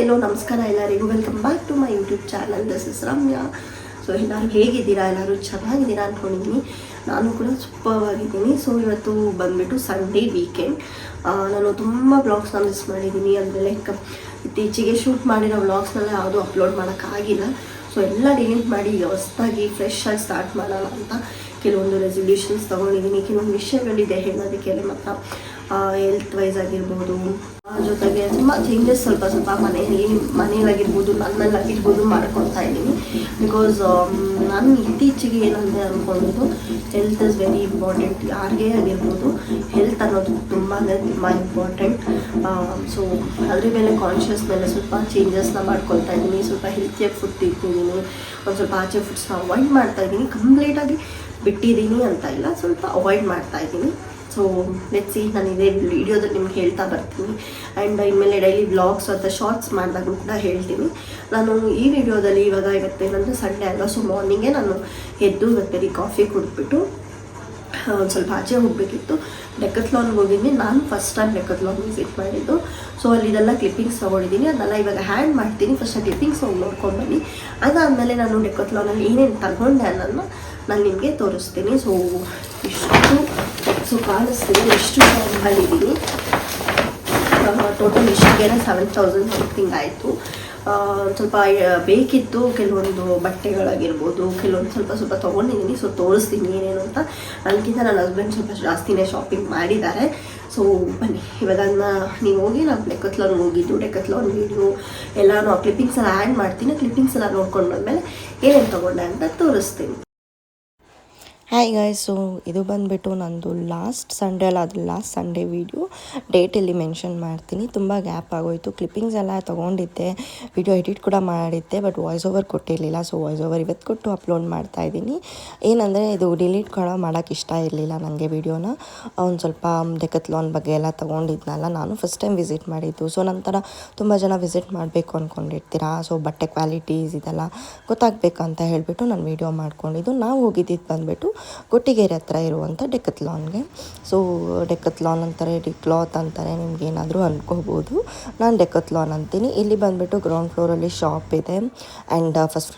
Hello ನಮಸ್ಕಾರ ಎಲ್ಲರಿಗೂ. Welcome back to my YouTube channel. This is Ramya. So ಎಲ್ಲರೂ ಹೇಗಿದ್ದೀರಾ? ಎಲ್ಲರೂ ಚೆನ್ನಾಗಿದ್ದೀರಾ ಅಂದ್ಕೊಂಡಿದ್ದೀನಿ. ನಾನು ಕೂಡ ಸೂಪರ್ವಾಗಿದ್ದೀನಿ. ಸೊ ಇವತ್ತು ಬಂದುಬಿಟ್ಟು ಸಂಡೇ ವೀಕೆಂಡ್. ನಾನು ತುಂಬ ವ್ಲಾಗ್ಸ್ನ ಮಿಸ್ ಮಾಡಿದ್ದೀನಿ. ಅಂದರೆ ಲೈಕ್ ಇತ್ತೀಚೆಗೆ ಶೂಟ್ ಮಾಡಿರೋ ವ್ಲಾಗ್ಸ್ನೆಲ್ಲ ಯಾವುದೂ ಅಪ್ಲೋಡ್ ಮಾಡೋಕ್ಕಾಗಿಲ್ಲ. ಸೊ ಎಲ್ಲ ಡಿಲೀಟ್ ಮಾಡಿ ಈಗ ಹೊಸದಾಗಿ ಫ್ರೆಶ್ ಆಗಿ ಸ್ಟಾರ್ಟ್ ಮಾಡೋಣ ಅಂತ ಕೆಲವೊಂದು ರೆಸಲ್ಯೂಷನ್ಸ್ ತೊಗೊಂಡಿದ್ದೀನಿ. ಕೆಲವೊಂದು ವಿಷಯಗಳಿದೆ ಹೇಳೋದಕ್ಕೆ. ಮಾತ್ರ ಹೆಲ್ತ್ ವೈಸ್ ಆಗಿರ್ಬೋದು, ಜೊತೆಗೆ ತುಂಬ ಚೇಂಜಸ್ ಸ್ವಲ್ಪ ಮನೆಯಲ್ಲಾಗಿರ್ಬೋದು, ನನ್ನಲ್ಲಾಗಿರ್ಬೋದು ಮಾಡ್ಕೊತಾ ಇದ್ದೀನಿ. ಬಿಕಾಸ್ ನಾನು ಇತ್ತೀಚೆಗೆ ಏನಂದರೆ ಅಂದ್ಕೊಂಡಿದ್ದು, ಹೆಲ್ತ್ ಇಸ್ ವೆರಿ ಇಂಪಾರ್ಟೆಂಟ್. ಯಾರಿಗೇ ಆಗಿರ್ಬೋದು ಹೆಲ್ತ್ ಅನ್ನೋದು ತುಂಬ ಇಂಪಾರ್ಟೆಂಟ್. ಸೊ ಅದ್ರ ಮೇಲೆ ಕಾನ್ಷಿಯಸ್ ಮೇಲೆ ಸ್ವಲ್ಪ ಚೇಂಜಸ್ನ ಮಾಡ್ಕೊತಾ ಇದ್ದೀನಿ. ಸ್ವಲ್ಪ ಹೆಲ್ತಿಯಾಗಿ ಫುಡ್ ತಿಂತಿದ್ದೀನಿ. ಒಂದು ಸ್ವಲ್ಪ ಆಚೆ ಫುಡ್ಸ್ನ ಅವಾಯ್ಡ್ ಮಾಡ್ತಾಯಿದ್ದೀನಿ. ಕಂಪ್ಲೀಟಾಗಿ ಬಿಟ್ಟಿದ್ದೀನಿ ಅಂತ ಇಲ್ಲ, ಸ್ವಲ್ಪ ಅವಾಯ್ಡ್ ಮಾಡ್ತಾಯಿದ್ದೀನಿ. ಸೊ ಲೆಟ್ಸ್ ಸಿ, ನಾನು ಇದೇ ವಿಡಿಯೋದಲ್ಲಿ ನಿಮ್ಗೆ ಹೇಳ್ತಾ ಬರ್ತೀನಿ. ಆ್ಯಂಡ್ ಇನ್ಮೇಲೆ ಡೈಲಿ ವ್ಲಾಗ್ಸ್ ಅಥವಾ ಶಾರ್ಟ್ಸ್ ಮಾಡಿದಾಗೂ ಕೂಡ ಹೇಳ್ತೀನಿ. ನಾನು ಈ ವಿಡಿಯೋದಲ್ಲಿ ಇವತ್ತೇನಂದರೆ ಸಂಡೇ ಅಲ್ಲ. ಸೊ ಮಾರ್ನಿಂಗೇ ನಾನು ಎದ್ದು ಇವತ್ತು ಕಾಫಿ ಕುಡಿದ್ಬಿಟ್ಟು ಒಂದು ಸ್ವಲ್ಪ ಆಚೆ ಹೋಗಬೇಕಿತ್ತು. ಡೆಕತ್ಲಾನ್ಗೆ ಹೋಗಿದ್ದೀನಿ. ನಾನು ಫಸ್ಟ್ ಟೈಮ್ ಡೆಕತ್ಲಾನ್ ವಿಸಿಟ್ ಮಾಡಿದ್ದು. ಸೊ ಅಲ್ಲಿದೆಲ್ಲ ಕ್ಲಿಪ್ಪಿಂಗ್ಸ್ ತೊಗೊಂಡಿದ್ದೀನಿ. ಅದನ್ನೆಲ್ಲ ಇವಾಗ ಹ್ಯಾಂಡ್ ಮಾಡ್ತೀನಿ. ಫಸ್ಟ್ ಆ ಕ್ಲಿಪ್ಪಿಂಗ್ಸ್ ಹೋಗಿ ನೋಡ್ಕೊಂಡು ಬನ್ನಿ. ಅದಾದಮೇಲೆ ನಾನು ಡೆಕತ್ಲಾನಲ್ಲಿ ಏನೇನು ತಗೊಂಡೆ ಅನ್ನೋದನ್ನ ನಾನು ನಿಮಗೆ ತೋರಿಸ್ತೀನಿ. ಸೊ ಕಾಣಿಸ್ತೀನಿ ಎಷ್ಟು ಶಾಪ್ಗಳಿದ್ದೀನಿ. ಟೋಟಲ್ ಇಷ್ಟಿಗೆ 7,000 ಸಮಥಿಂಗ್ ಆಯಿತು. ಸ್ವಲ್ಪ ಬೇಕಿತ್ತು ಕೆಲವೊಂದು ಬಟ್ಟೆಗಳಾಗಿರ್ಬೋದು, ಕೆಲವೊಂದು ಸ್ವಲ್ಪ ತೊಗೊಂಡಿದ್ದೀನಿ. ಸೊ ತೋರಿಸ್ತೀನಿ ಏನೇನು ಅಂತ. ನನಗಿಂತ ನನ್ನ ಹಸ್ಬೆಂಡ್ ಸ್ವಲ್ಪ ಜಾಸ್ತಿನೇ ಶಾಪಿಂಗ್ ಮಾಡಿದ್ದಾರೆ. ಸೊ ಬನ್ನಿ, ಇವಾಗ ನೀವು ಹೋಗಿ ನಾನು ಡೆಕತ್ಲಾನ್ ಹೋಗಿದ್ದು, ಡೆಕತ್ಲಾನ್ ವೀಡಿಯೋ ಎಲ್ಲನೂ ಕ್ಲಿಪ್ಪಿಂಗ್ಸ್ ಎಲ್ಲ ಆ್ಯಡ್ ಮಾಡ್ತೀನಿ. ಕ್ಲಿಪ್ಪಿಂಗ್ಸ್ ಎಲ್ಲ ನೋಡ್ಕೊಂಡು ಬಂದಮೇಲೆ ಏನೇನು ತೊಗೊಂಡೆ ಅಂತ ತೋರಿಸ್ತೀನಿ. Hi guys. ಸೊ ಇದು ಬಂದುಬಿಟ್ಟು ನಂದು ಲಾಸ್ಟ್ ಸಂಡೇ ವೀಡಿಯೋ. ಡೇಟಲ್ಲಿ ಮೆನ್ಷನ್ ಮಾಡ್ತೀನಿ. ತುಂಬ ಗ್ಯಾಪ್ ಆಗೋಯಿತು. ಕ್ಲಿಪ್ಪಿಂಗ್ಸ್ ಎಲ್ಲ ತೊಗೊಂಡಿದ್ದೆ, ವಿಡಿಯೋ ಎಡಿಟ್ ಕೂಡ ಮಾಡಿದ್ದೆ, ಬಟ್ ವಾಯ್ಸ್ ಓವರ್ ಕೊಟ್ಟಿರಲಿಲ್ಲ. ಸೊ ವಾಯ್ಸ್ ಓವರ್ ಇವತ್ತು ಕೊಟ್ಟು ಅಪ್ಲೋಡ್ ಮಾಡ್ತಾಯಿದ್ದೀನಿ. ಏನಂದರೆ ಇದು ಡಿಲೀಟ್ ಕೂಡ ಮಾಡೋಕ್ಕೆ ಇಷ್ಟ ಇರಲಿಲ್ಲ ನನಗೆ ವೀಡಿಯೋನ. ಒಂದು ಸ್ವಲ್ಪ ಡೆಕತ್ಲಾನ್ ಬಗ್ಗೆ ಎಲ್ಲ ತೊಗೊಂಡಿದ್ನಲ್ಲ, ನಾನು ಫಸ್ಟ್ ಟೈಮ್ ವಿಸಿಟ್ ಮಾಡಿದ್ದು. ಸೊ ನಂತರ ತುಂಬ ಜನ ವಿಸಿಟ್ ಮಾಡಬೇಕು ಅಂದ್ಕೊಂಡಿರ್ತೀರಾ. ಸೊ ಬಟ್ಟೆ ಕ್ವಾಲಿಟೀಸ್ ಇದೆಲ್ಲ ಗೊತ್ತಾಗಬೇಕಂತ ಹೇಳಿಬಿಟ್ಟು ನಾನು ವೀಡಿಯೋ ಮಾಡ್ಕೊಂಡಿದ್ದು. ನಾವು ಹೋಗಿದ್ದಿದ್ದು ಬಂದುಬಿಟ್ಟು ಕೊಟ್ಟಿಗೆರೆ ಹತ್ರ ಇರುವಂಥ ಡೆಕತ್ಲಾನ್ಗೆ. ಸೊ ಡೆಕತ್ಲಾನ್ ಅಂತಾರೆ, ಡಿಕ್ಲಾತ್ ಅಂತಾರೆ, ನಿಮ್ಗೇನಾದರೂ ಅಂದ್ಕೋಬೋದು. ನಾನು ಡೆಕತ್ಲಾನ್ ಅಂತೀನಿ. ಇಲ್ಲಿ ಬಂದುಬಿಟ್ಟು ಗ್ರೌಂಡ್ ಫ್ಲೋರಲ್ಲಿ ಶಾಪ್ ಇದೆ, ಆ್ಯಂಡ್ ಫಸ್ಟ್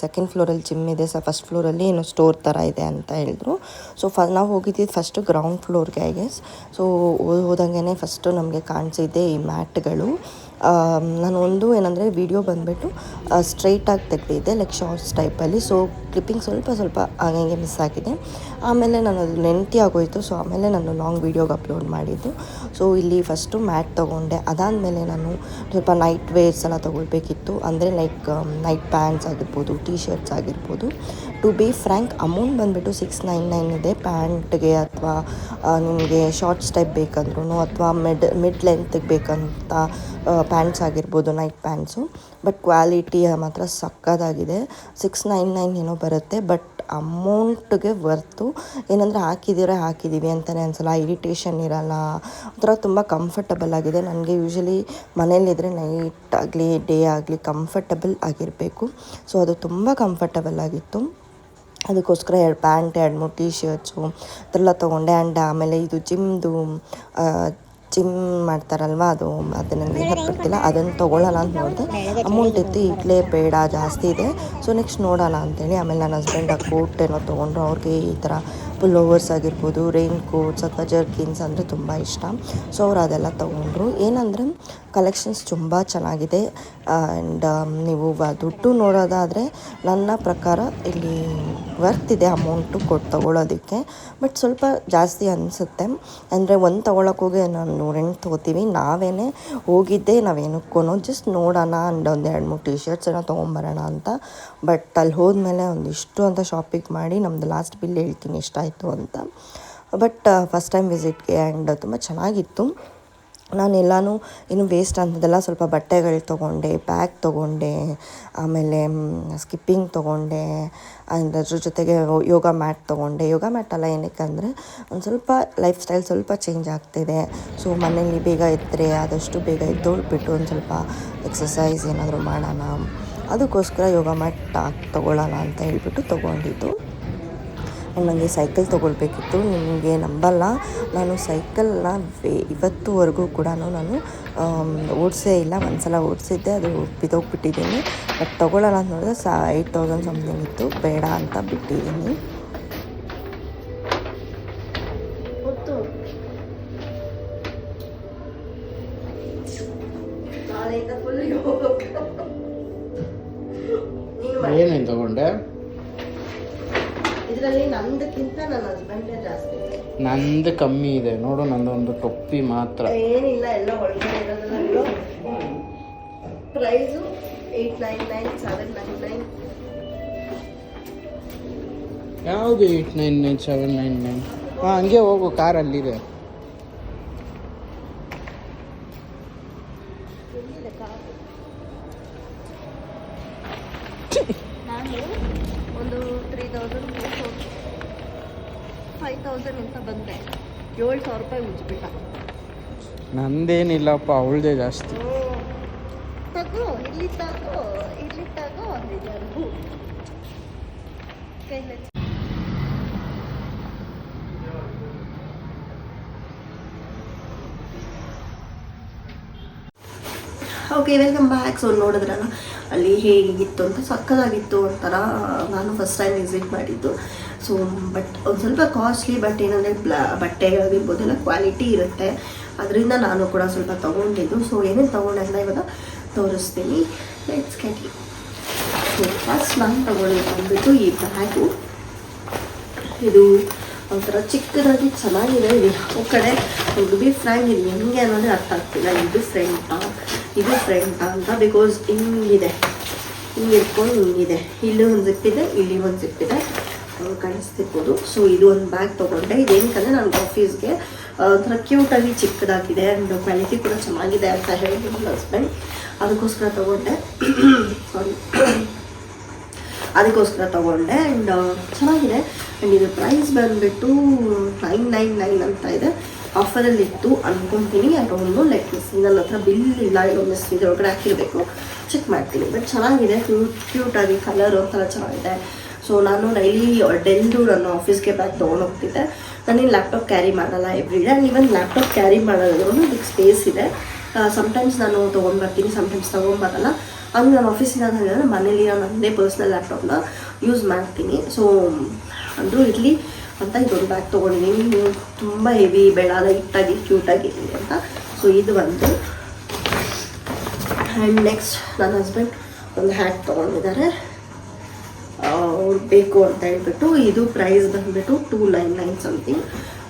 ಸೆಕೆಂಡ್ ಫ್ಲೋರಲ್ಲಿ ಜಿಮ್ ಇದೆ. ಫಸ್ಟ್ ಫ್ಲೋರಲ್ಲಿ ಏನೋ ಸ್ಟೋರ್ ಥರ ಇದೆ ಅಂತ ಹೇಳಿದ್ರು. ಸೊ ನಾವು ಹೋಗಿದ್ದಿದ್ದು ಫಸ್ಟು ಗ್ರೌಂಡ್ ಫ್ಲೋರ್ಗೆ, ಐ ಗೆಸ್. ಸೊ ಹೋದಂಗೆ ಫಸ್ಟು ನಮಗೆ ಕಾಣಿಸಿದ್ದೆ ಈ ಮ್ಯಾಟ್ಗಳು. ನಾನು ಏನಂದರೆ ವಿಡಿಯೋ ಬಂದುಬಿಟ್ಟು ಸ್ಟ್ರೈಟಾಗಿ ತೆಗೆದಿದ್ದೆ, ಲೈಕ್ ಶಾರ್ಟ್ಸ್ ಟೈಪಲ್ಲಿ. ಸೊ ಕ್ಲಿಪ್ಪಿಂಗ್ ಸ್ವಲ್ಪ ಹಂಗೆ ಮಿಸ್ ಆಗಿದೆ. ಆಮೇಲೆ ನಾನು ಅದು ನೆನಪಿ ಆಗೋಯಿತು. ಸೊ ಆಮೇಲೆ ನಾನು ಲಾಂಗ್ ವೀಡಿಯೋಗೆ ಅಪ್ಲೋಡ್ ಮಾಡಿದ್ದು. ಸೊ ಇಲ್ಲಿ ಫಸ್ಟು ಮ್ಯಾಟ್ ತೊಗೊಂಡೆ. ಅದಾದಮೇಲೆ ನಾನು ಸ್ವಲ್ಪ ನೈಟ್ ವೇರ್ಸ್ ಎಲ್ಲ ತೊಗೊಳ್ಬೇಕಿತ್ತು. ಅಂದರೆ ಲೈಕ್ ನೈಟ್ ಪ್ಯಾಂಟ್ಸ್ ಆಗಿರ್ಬೋದು, ಟೀ ಶರ್ಟ್ಸ್ ಆಗಿರ್ಬೋದು. ಟು ಬಿ ಫ್ರ್ಯಾಂಕ್, ಅಮೌಂಟ್ ಬಂದುಬಿಟ್ಟು 699 ಇದೆ ಪ್ಯಾಂಟ್ಗೆ, ಅಥವಾ ನಿಮಗೆ ಶಾರ್ಟ್ಸ್ ಟೈಪ್ ಬೇಕಂದ್ರೂ, ಅಥವಾ ಮಿಡ್ ಲೆಂತ್ಗೆ ಬೇಕಂತ ಪ್ಯಾಂಟ್ಸ್ ಆಗಿರ್ಬೋದು, ನೈಟ್ ಪ್ಯಾಂಟ್ಸು. ಬಟ್ ಕ್ವಾಲಿಟಿ ಮಾತ್ರ ಸಕ್ಕತ್ತಾಗಿದೆ. 699 ಏನೋ ಬರುತ್ತೆ, ಬಟ್ ಅಮೌಂಟ್ಗೆ ವರ್ತು. ಏನಂದರೆ ಹಾಕಿದ್ದೀವಿ ಅಂತಲೇ ಅನ್ಸಲ್ಲ, ಇರಿಟೇಷನ್ ಇರಲ್ಲ, ಒಂಥರ ತುಂಬ ಕಂಫರ್ಟಬಲ್ ಆಗಿದೆ. ನನಗೆ ಯೂಶ್ವಲಿ ಮನೇಲಿದ್ದರೆ ನೈಟ್ ಆಗಲಿ ಡೇ ಆಗಲಿ ಕಂಫರ್ಟಬಲ್ ಆಗಿರಬೇಕು. ಸೊ ಅದು ತುಂಬ ಕಂಫರ್ಟಬಲ್ ಆಗಿತ್ತು. ಅದಕ್ಕೋಸ್ಕರ 2 ಪ್ಯಾಂಟ್, 2-3 ಟೀ ಶರ್ಟ್ಸು ಅದೆಲ್ಲ ತೊಗೊಂಡೆ. ಆ್ಯಂಡ್ ಆಮೇಲೆ ಇದು ಜಿಮ್ ಮಾಡ್ತಾರಲ್ವ, ಅದು ನನಗೆ ಗೊತ್ತಿಲ್ಲ, ಅದನ್ನು ತೊಗೊಳ್ಳೋಣ ಅಂತ ನೋಡಿದೆ. ಅಮೌಂಟ್ ಇತ್ತು, ಈಗಲೇ ಬೇಡ, ಜಾಸ್ತಿ ಇದೆ. ಸೊ ನೆಕ್ಸ್ಟ್ ನೋಡೋಣ ಅಂತೇಳಿ ಆಮೇಲೆ ನನ್ನ ಹಸ್ಬೆಂಡ್ ಆ ಕೋಟ್ ಏನೋ ತೊಗೊಂಡ್ರು. ಅವ್ರಿಗೆ ಈ ಥರ ಪುಲ್ಲೋವರ್ಸ್ ಆಗಿರ್ಬೋದು, ರೈನ್ ಕೋಟ್ಸ್ ಅಥವಾ ಜರ್ಕಿನ್ಸ್ ಅಂದರೆ ತುಂಬ ಇಷ್ಟ. ಸೊ ಅವ್ರು ಅದೆಲ್ಲ ತೊಗೊಂಡ್ರು. ಏನಂದರೆ ಕಲೆಕ್ಷನ್ಸ್ ತುಂಬ ಚೆನ್ನಾಗಿದೆ. ಆ್ಯಂಡ್ ನೀವು ದುಡ್ಡು ನೋಡೋದಾದರೆ ನನ್ನ ಪ್ರಕಾರ ಇಲ್ಲಿ ವರ್ತ್ ಇದೆ ಅಮೌಂಟು ಕೊಟ್ಟು ತೊಗೊಳ್ಳೋದಕ್ಕೆ. ಬಟ್ ಸ್ವಲ್ಪ ಜಾಸ್ತಿ ಅನಿಸುತ್ತೆ. ಅಂದರೆ ಒಂದು ತೊಗೊಳಕ್ಕೋಗಿ ನಾನು ರೆಂಟ್ ತೊಗೋತೀವಿ. ನಾವೇನೇ ಹೋಗಿದ್ದೆ ನಾವೇನಕ್ಕೂ ಜಸ್ಟ್ ನೋಡೋಣ ಅಂಡ್ ಒಂದು 2-3 ಟೀ ಶರ್ಟ್ಸ್ ಏನೋ ತೊಗೊಂಬರೋಣ ಅಂತ. ಬಟ್ ಅಲ್ಲಿ ಹೋದ್ಮೇಲೆ ಒಂದಿಷ್ಟು ಅಂತ ಶಾಪಿಂಗ್ ಮಾಡಿ ನಮ್ಮದು ಲಾಸ್ಟ್ ಬಿಲ್ ಹೇಳ್ತೀನಿ ಎಷ್ಟಾಯಿತು ಅಂತ. ಬಟ್ ಫಸ್ಟ್ ಟೈಮ್ ವಿಸಿಟ್ಗೆ ಆ್ಯಂಡ್ ತುಂಬ ಚೆನ್ನಾಗಿತ್ತು. ನಾನೆಲ್ಲನೂ ಇನ್ನು ವೇಸ್ಟ್ ಅಂತದೆಲ್ಲ ಸ್ವಲ್ಪ ಬಟ್ಟೆಗಳು ತೊಗೊಂಡೆ, ಬ್ಯಾಗ್ ತೊಗೊಂಡೆ, ಆಮೇಲೆ ಸ್ಕಿಪ್ಪಿಂಗ್ ತೊಗೊಂಡೆ, ಆ್ಯಂಡ್ ಅದ್ರ ಜೊತೆಗೆ ಯೋಗ ಮ್ಯಾಟ್ ತೊಗೊಂಡೆ. ಯೋಗ ಮ್ಯಾಟೆಲ್ಲ ಏನಕ್ಕೆ ಅಂದರೆ ಒಂದು ಸ್ವಲ್ಪ ಲೈಫ್ ಸ್ಟೈಲ್ ಸ್ವಲ್ಪ ಚೇಂಜ್ ಆಗ್ತಿದೆ. ಸೊ ಮನೇಲಿ ಬೇಗ ಎದ್ದರೆ ಆದಷ್ಟು ಬೇಗ ಎದ್ದೋಳ್ಬಿಟ್ಟು ಒಂದು ಸ್ವಲ್ಪ ಎಕ್ಸಸೈಸ್ ಏನಾದರೂ ಮಾಡೋಣ, ಅದಕ್ಕೋಸ್ಕರ ಯೋಗ ಮ್ಯಾಟ್ ತೊಗೊಳ್ಳೋಣ ಅಂತ ಹೇಳ್ಬಿಟ್ಟು ತೊಗೊಂಡಿದ್ದು. ನನಗೆ ಸೈಕಲ್ ತೊಗೊಳ್ಬೇಕಿತ್ತು. ನಿಮಗೆ ನಂಬಲ್ಲ, ನಾನು ಸೈಕಲ್ನ ಇವತ್ತುವರೆಗೂ ಕೂಡ ನಾನು ಓಡಿಸೇ ಇಲ್ಲ. ಒಂದ್ಸಲ ಓಡಿಸಿದ್ದೆ, ಅದು ಬಿದ್ದೋಗ್ಬಿಟ್ಟಿದ್ದೀನಿ. ಬಟ್ ತೊಗೊಳ್ಳೋಣ ಅಂತ ನೋಡಿದ್ರೆ 8000 ಸಮಥಿಂಗ್ ಇತ್ತು, ಬೇಡ ಅಂತ ಬಿಟ್ಟಿದ್ದೀನಿ. ಏನೇನು ತಗೊಂಡೆ? ಇದರಲ್ಲಿ ನಂದಕ್ಕಿಂತ ನನ್ನ ಹಸ್ಬೆಂಡೇ ಜಾಸ್ತಿ. ನಂದು ಕಮ್ಮಿ ಇದೆ ನೋಡು, ನಂದೊಂದು ಟೊಪ್ಪಿ ಮಾತ್ರ. ಏನಿಲ್ಲ, ಎಲ್ಲ ಒಳಗಡೆ ಇರೋದ್ರಲ್ಲೂ ಪ್ರೈಸು 899, 799. ಯಾವುದು 899, 799? ಹಾಂ, ಹಂಗೆ ಹೋಗು, ಕಾರಲ್ಲಿದೆ. ನಾನು ಒಂದು 3000, 5000 ಅಂತ ಬಂದೆ. 7,000 ರೂಪಾಯಿ ಉಜ್ಬಿಟ್ಟ. ನಂದೇನಿಲ್ಲಪ್ಪ, ಅವಳದೇ ಜಾಸ್ತಿ. ತಗೋ, ಇಲ್ಲಿ ತಗೋ ಅಂದಿದ್ದು ಕೈಲಿ. Okay, welcome back. ಸೊ ನೋಡಿದ್ರಲ್ಲ ಅಲ್ಲಿ ಹೇಗಿತ್ತು ಅಂತ, ಸಕ್ಕದಾಗಿತ್ತು ಒಂಥರ. ನಾನು ಫಸ್ಟ್ ಟೈಮ್ ವಿಸಿಟ್ ಮಾಡಿದ್ದು. ಸೊ ಬಟ್ ಒಂದು ಸ್ವಲ್ಪ ಕಾಸ್ಟ್ಲಿ, ಬಟ್ ಏನಂದರೆ ಬಟ್ಟೆ ಆಗಿರ್ಬೋದೆಲ್ಲ ಕ್ವಾಲಿಟಿ ಇರುತ್ತೆ, ಅದರಿಂದ ನಾನು ಕೂಡ ಸ್ವಲ್ಪ ತೊಗೊಂಡಿದ್ದು. ಸೊ ಏನೇನು ತೊಗೊಂಡೆಲ್ಲ ಇವಾಗ ತೋರಿಸ್ತೀನಿ. Let's get it. So first ನಾನು ತೊಗೊಂಡಿದ್ದು ಬಂದುಬಿಟ್ಟು ಈ ಬ್ಯಾಗು. ಇದು ಒಂಥರ ಚಿಕ್ಕದಾಗಿ ಚೆನ್ನಾಗಿದೆ. ಇದು ಯಾವ ಕಡೆ ಒಂದು ಬಿ ಫ್ರೆಂಡ್ ಇದು ಹೆಂಗೆ ಅನ್ನೋದೇ ಅರ್ಥ ಆಗ್ತಿಲ್ಲ. ಇದು ಫ್ರೆಂಟಾ ಅಂತ, ಬಿಕಾಸ್ ಹಿಂಗಿದೆ, ಹಿಂಗೆ ಇಟ್ಕೊಂಡು ಹಿಂಗಿದೆ. ಇಲ್ಲಿ ಒಂದು ಜಿಪ್ ಇದೆ, ಇಲ್ಲಿ ಒಂದು ಜಿಪ್ ಇದೆ, ಕಾಣಿಸ್ತಿರ್ಬೋದು. ಸೊ ಇದು ಒಂದು ಬ್ಯಾಗ್ ತೊಗೊಂಡೆ. ಇದೇನಕ್ಕಂದರೆ ನನ್ನ ಆಫೀಸ್ಗೆ ಒಂಥರ ಕ್ಯೂಟಾಗಿ ಚಿಕ್ಕದಾಗಿದೆ ಆ್ಯಂಡ್ ಕ್ವಾಲಿಟಿ ಕೂಡ ಚೆನ್ನಾಗಿದೆ ಅಂತ ಹೇಳಿದ್ರು ನನ್ನ ಹಸ್ಬೆಂಡ್. ಅದಕ್ಕೋಸ್ಕರ ತೊಗೊಂಡೆ. ಆ್ಯಂಡ್ ಚೆನ್ನಾಗಿದೆ. ಆ್ಯಂಡ್ ಇದು ಪ್ರೈಸ್ ಬಂದುಬಿಟ್ಟು 999 ಅಂತ ಇದೆ. ಆಫರಲ್ಲಿತ್ತು ಅಂದ್ಕೊತೀನಿ. ಅದೊಂದು ಲೆಕ್ಕಿಸಿ, ನನ್ನ ಹತ್ರ ಬಿಲ್ ಇಲ್ಲ, ಇದೊಂದು ಇದರೊಳಗಡೆ ಹಾಕಿರಬೇಕು, ಚೆಕ್ ಮಾಡ್ತೀನಿ. ಬಟ್ ಚೆನ್ನಾಗಿದೆ, ಕ್ಯೂಟಾಗಿ ಕಲರ್ ಒಂಥರ ಚೆನ್ನಾಗಿದೆ. ಸೊ ನಾನು ಡೈಲಿ ಡೆಲ್ದು ನನ್ನ ಆಫೀಸ್ಗೆ ಬ್ಯಾಗ್ ತೊಗೊಂಡೋಗ್ತಿದ್ದೆ. ನಾನೇನು ಲ್ಯಾಪ್ಟಾಪ್ ಕ್ಯಾರಿ ಮಾಡಲ್ಲ everyday. And even laptop carry ಮಾಡೋದ್ರೂ ಅದಕ್ಕೆ ಸ್ಪೇಸ್ ಇದೆ. ಸಮ್ಟೈಮ್ಸ್ ನಾನು ತೊಗೊಂಡ್ಬರ್ತೀನಿ, ಸಮ್ಟೈಮ್ಸ್ ತೊಗೊಂಬರಲ್ಲ. ಹಂಗೆ ನಾನು ಆಫೀಸಿಂದ ಹೇಳಿದ್ರೆ ಮನೇಲಿ ನಾನು ನನ್ನದೇ ಪರ್ಸ್ನಲ್ ಲ್ಯಾಪ್ಟಾಪ್ನ ಯೂಸ್ ಮಾಡ್ತೀನಿ. ಸೊ ಅಂದರೂ ಇರಲಿ ಅಂತ ಇದೊಂದು ಬ್ಯಾಗ್ ತೊಗೊಂಡಿದ್ದೀನಿ. ತುಂಬ ಹೆವಿ ಬೇಡ, ಲೈಟಾಗಿ ಕ್ಯೂಟಾಗಿರಲಿ ಅಂತ. ಸೊ ಇದು ಒಂದು. ಆ್ಯಂಡ್ ನೆಕ್ಸ್ಟ್ ನನ್ನ ಹಸ್ಬೆಂಡ್ ಒಂದು ಹ್ಯಾಟ್ ತೊಗೊಂಡಿದ್ದಾರೆ, ಅವ್ರು ಬೇಕು ಅಂತ ಹೇಳ್ಬಿಟ್ಟು. ಇದು ಪ್ರೈಸ್ ಬಂದುಬಿಟ್ಟು 299 ಸಮಥಿಂಗ್.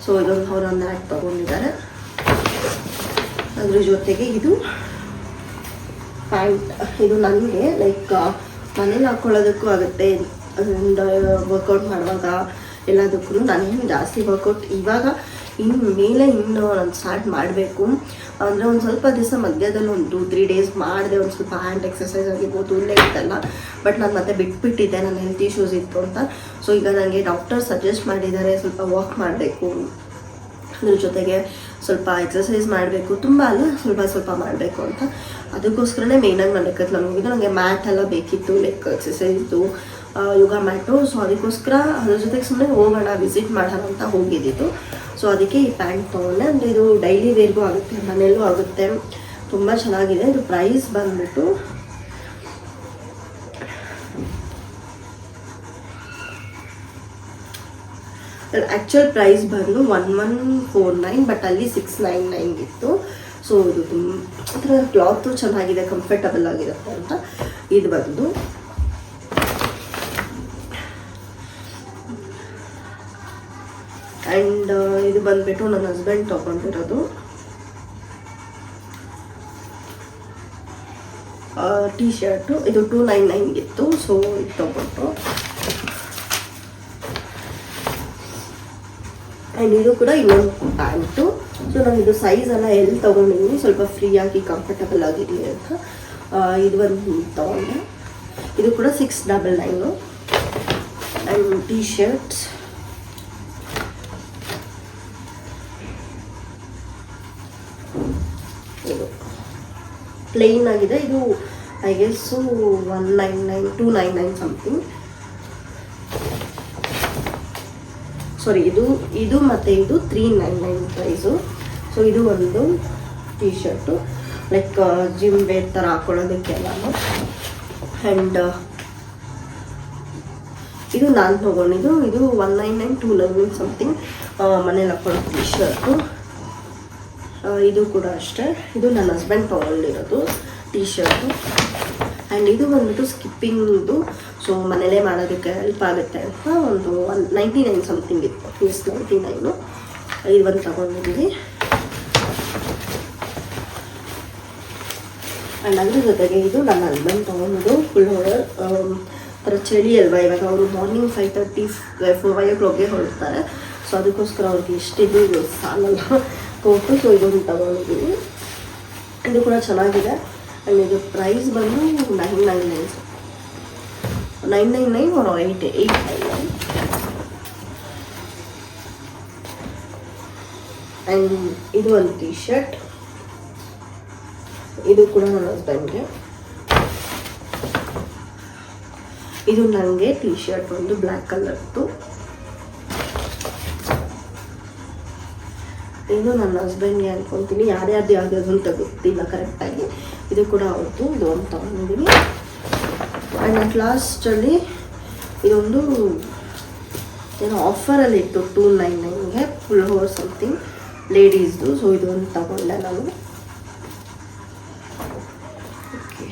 ಸೊ ಇದೊಂದು ಅವರೊಂದು ಹ್ಯಾಟ್ ತೊಗೊಂಡಿದ್ದಾರೆ. ಅದ್ರ ಜೊತೆಗೆ ಇದು ಪ್ಯಾಂಟ್. ಇದು ನನಗೆ ಲೈಕ್ ಮನೇಲಿ ಹಾಕ್ಕೊಳ್ಳೋದಕ್ಕೂ ಆಗುತ್ತೆ, ವರ್ಕೌಟ್ ಮಾಡುವಾಗ ಎಲ್ಲದಕ್ಕೂ. ನಾನೇನು ಜಾಸ್ತಿ ವರ್ಕೌಟ್ ಇವಾಗ ಇನ್ನು ನಾನು ಸ್ಟಾರ್ಟ್ ಮಾಡಬೇಕು. ಅಂದರೆ ಒಂದು ಸ್ವಲ್ಪ ದಿವಸ ಮಧ್ಯದಲ್ಲಿ ಒಂದು 2-3 ಡೇಸ್ ಮಾಡಿದೆ, ಒಂದು ಸ್ವಲ್ಪ ಹ್ಯಾಂಡ್ ಎಕ್ಸಸೈಸ್ ಆಗಿರ್ಬೋದು, ಇತ್ತಲ್ಲ. ಬಟ್ ನಾನು ಮತ್ತೆ ಬಿಟ್ಬಿಟ್ಟಿದ್ದೆ, ನನ್ನ ಹೆಲ್ತ್ ಇಶ್ಯೂಸ್ ಇತ್ತು ಅಂತ. ಸೊ ಈಗ ನನಗೆ ಡಾಕ್ಟರ್ ಸಜೆಸ್ಟ್ ಮಾಡಿದ್ದಾರೆ ಸ್ವಲ್ಪ ವಾಕ್ ಮಾಡಬೇಕು, ಅದ್ರ ಜೊತೆಗೆ ಸ್ವಲ್ಪ ಎಕ್ಸಸೈಸ್ ಮಾಡಬೇಕು, ತುಂಬ ಅಲ್ಲ ಸ್ವಲ್ಪ ಮಾಡಬೇಕು ಅಂತ. ಅದಕ್ಕೋಸ್ಕರನೇ ಮೇಯ್ನಾಗಿ ನನಗೆ ಮ್ಯಾಟ್ ಎಲ್ಲ ಬೇಕಿತ್ತು, ಲೈಕ್ ಎಕ್ಸಸೈಸ್ದು ಯೋಗ ಮ್ಯಾಟು. ಸೊ ಅದಕ್ಕೋಸ್ಕರ ಅದ್ರ ಜೊತೆಗೆ ಸುಮ್ಮನೆ ಹೋಗೋಣ, ವಿಸಿಟ್ ಮಾಡೋಣ ಅಂತ ಹೋಗಿದ್ದಿತ್ತು. ಸೊ ಅದಕ್ಕೆ ಈ ಪ್ಯಾಂಟ್ ತೊಗೊಂಡೆ. ಅಂದರೆ ಇದು ಡೈಲಿ ವೇರ್ಗೂ ಆಗುತ್ತೆ, ಮನೆಯಲ್ಲೂ ಆಗುತ್ತೆ, ತುಂಬ ಚೆನ್ನಾಗಿದೆ. ಇದು ಪ್ರೈಸ್ ಬಂದ್ಬಿಟ್ಟು ಆ್ಯಕ್ಚುಯಲ್ ಪ್ರೈಸ್ ಬಂದು 1149, ಬಟ್ ಅಲ್ಲಿ 699 ಇತ್ತು. ಸೊ ಇದು ತುಂಬ ಕ್ಲಾತು ಚೆನ್ನಾಗಿದೆ, ಕಂಫರ್ಟಬಲ್ ಆಗಿರುತ್ತೆ ಅಂತ. ಇದು ಬಂದು ಆ್ಯಂಡ್ ಇದು ಬಂದುಬಿಟ್ಟು ನನ್ನ ಹಸ್ಬೆಂಡ್ ತೊಗೊಂಡಿರೋದು ಟೀ ಶರ್ಟು. ಇದು 299 ಇತ್ತು. ಸೊ ಇದು ತೊಗೊಂಡು. ಆ್ಯಂಡ್ ಇದು ಕೂಡ ಇನ್ನೊಂದು ಪ್ಯಾಂಟು. ಸೊ ನಾನು ಇದು ಸೈಜ್ ಎಲ್ಲ ಎಲ್ಲಿ ತೊಗೊಂಡಿದ್ದೀನಿ, ಸ್ವಲ್ಪ ಫ್ರೀಯಾಗಿ ಕಂಫರ್ಟಬಲ್ ಆಗಿರಲಿ ಅಂತ ಇದು ಒಂದು ತೊಗೊಂಡೆ. ಇದು ಕೂಡ 699. ಆ್ಯಂಡ್ ಟೀ ಶರ್ಟ್ಸ್ ಇದು ಪ್ಲೇನ್ ಆಗಿದೆ. ಇದು ಐ ಗೆಸ್ಸು 199, 299 ಸಮಥಿಂಗ್. ಸಾರಿ, ಇದು ಮತ್ತು ಇದು 399 ಪ್ರೈಸು. ಸೊ ಇದು ಒಂದು tee shirt. Like gym wear ಥರ ಹಾಕೊಳ್ಳೋದಕ್ಕೆಲ್ಲನೂ. ಆ್ಯಂಡ್ ಇದು ನಾನು ತೊಗೊಂಡಿದ್ದು, ಇದು 199 299 ಸಮಥಿಂಗ್ ಮನೇಲಿ ಹಾಕೊಳ್ಳೋ ಟಿ ಶರ್ಟು. ಇದು ಕೂಡ ಅಷ್ಟೇ, ಇದು ನನ್ನ ಹಸ್ಬೆಂಡ್ ತೊಗೊಂಡಿರೋದು ಟಿ ಶರ್ಟು. ಆ್ಯಂಡ್ ಇದು ಬಂದ್ಬಿಟ್ಟು ಸ್ಕಿಪ್ಪಿಂಗ್ದು, ಸೊ ಮನೇಲೇ ಮಾಡೋದಕ್ಕೆ ಹೆಲ್ಪ್ ಆಗುತ್ತೆ ಅಂತ ಒಂದು 199 ಸಮಥಿಂಗ್ ಇತ್ತು, ಪ್ಲೀಸ್ 99. ಇದು ಒಂದು ತೊಗೊಂಡಿದ್ದೀವಿ. ಆ್ಯಂಡ್ ಅದ್ರ ಜೊತೆಗೆ ಇದು ನನ್ನ ಹಸ್ಬೆಂಡ್ ತೊಗೊಂಡು ಫುಲ್ ಥರ ಚಳಿ ಅಲ್ವಾ, ಇವಾಗ ಅವರು ಮಾರ್ನಿಂಗ್ 5:30 5 o'clockಗೆ ಹೊರಡ್ತಾರೆ. ಸೊ ಅದಕ್ಕೋಸ್ಕರ ಅವ್ರಿಗೆ ಎಷ್ಟಿದ್ದು ಇದು ಸಾಲಲ್ಲ ಕೊಟ್ಟು, ಸೊ ಇದೊಂದು ತೊಗೊಂಡಿದ್ದೀವಿ. ಇದು ಕೂಡ ಚೆನ್ನಾಗಿದೆ. ಆ್ಯಂಡ್ ಇದು ಪ್ರೈಸ್ ಬಂದು 999 or 899. ಆ್ಯಂಡ್ ಇದು ಒಂದು ಟಿ ಶರ್ಟ್, ಇದು ಕೂಡ ನನ್ನ ಹಸ್ಬೆಂಡ್ಗೆ. ಇದು ನನಗೆ ಟಿ ಶರ್ಟ್ ಒಂದು ಬ್ಲ್ಯಾಕ್ ಕಲರ್ದು. ಇದು ನನ್ನ ಹಸ್ಬೆಂಡ್ಗೆ ಅನ್ಕೊತೀನಿ, ಯಾರ್ಯಾರ್ದು ಯಾವ್ದು ಅಂತ ಗೊತ್ತಿಲ್ಲ ಕರೆಕ್ಟಾಗಿ. ಇದು ಕೂಡ ಅವ್ರದ್ದು, ಇದು ಒಂದು ತೊಗೊಂಡಿದ್ದೀನಿ. ಆ್ಯಂಡ್ ಅಟ್ ಲಾಸ್ಟಲ್ಲಿ ಇದೊಂದು ಏನೋ ಆಫರಲ್ಲಿ ಇತ್ತು 299ಗೆ ಫುಲ್ ಓವರ್ ಸಮಥಿಂಗ್ ಲೇಡೀಸ್ದು. ಸೊ ಇದು ಒಂದು ತಗೊಂಡೆ ನಾನು. ಓಕೆ,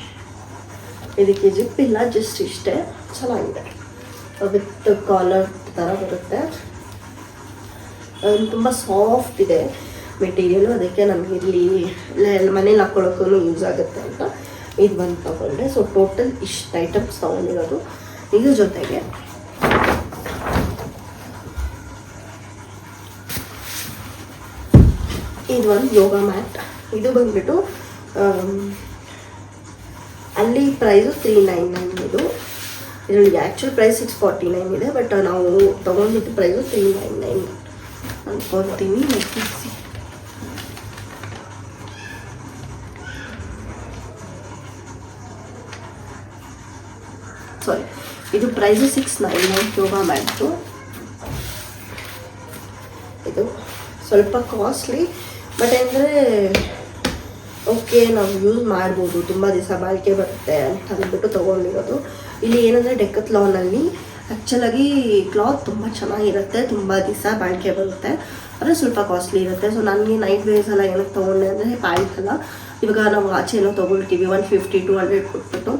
ಇದಕ್ಕೆ ಜಿಪ್ ಇಲ್ಲ, ಜಸ್ಟ್ ಇಷ್ಟೇ, ಚೆನ್ನಾಗಿದೆ. ವಿತ್ ಕಾಲರ್ ಥರ ಬರುತ್ತೆ. ತುಂಬ ಸಾಫ್ಟ್ ಇದೆ ಮೆಟೀರಿಯಲು, ಅದಕ್ಕೆ ನಮಗೆ ಇಲ್ಲಿ ಮನೇಲಿ ಹಾಕ್ಕೊಳ್ಳೋಕ್ಕೂ ಯೂಸ್ ಆಗುತ್ತೆ ಅಂತ ಇದು ಬಂದು ತೊಗೊಂಡೆ. ಸೊ ಟೋಟಲ್ ಇಷ್ಟು ಐಟಮ್ಸ್ ತೊಗೊಂಡಿರೋದು. ಇದ್ರ ಜೊತೆಗೆ ಇದು ಒಂದು ಯೋಗ ಮ್ಯಾಟ್. ಇದು ಬಂದುಬಿಟ್ಟು ಅಲ್ಲಿ ಪ್ರೈಸು 399 ಇದು. ಇದರಲ್ಲಿ ಆ್ಯಕ್ಚುಲ್ ಪ್ರೈಸ್ 649 ಇದೆ, ಬಟ್ ನಾವು ತೊಗೊಂಡಿದ್ದು ಪ್ರೈಸು 399 ಅನ್ಕೊತೀನಿ. ಸಾರಿ, ಇದು ಪ್ರೈಸು 699 ಯೋಗ ಮ್ಯಾಟ್ದು. ಇದು ಸ್ವಲ್ಪ ಕಾಸ್ಟ್ಲಿ, ಬಟ್ ಅಂದರೆ ಓಕೆ ನಾವು ಯೂಸ್ ಮಾಡ್ಬೋದು, ತುಂಬ ದಿವಸ ಬಾಳಿಕೆ ಬರುತ್ತೆ ಅಂತ ಅಂದ್ಬಿಟ್ಟು ತೊಗೊಂಡಿರೋದು. ಇಲ್ಲಿ ಏನಂದರೆ ಡೆಕತ್ಲಾನಲ್ಲಿ ಆ್ಯಕ್ಚುಲಾಗಿ ಕ್ಲಾತ್ ತುಂಬ ಚೆನ್ನಾಗಿರುತ್ತೆ, ತುಂಬ ದಿವಸ ಬಾಳಿಕೆ ಬರುತ್ತೆ, ಆದರೆ ಸ್ವಲ್ಪ ಕಾಸ್ಟ್ಲಿ ಇರುತ್ತೆ. ಸೊ ನನಗೆ ನೈಟ್ ವೇರ್ಸ್ ಎಲ್ಲ ಏನಕ್ಕೆ ತೊಗೊಂಡೆ ಅಂದರೆ ಬಾಳಿಕಲ್ಲ. ಇವಾಗ ನಾವು ಆಚೆ ಏನೋ ತೊಗೊಳ್ತೀವಿ 150-200 ಕೊಟ್ಬಿಟ್ಟು.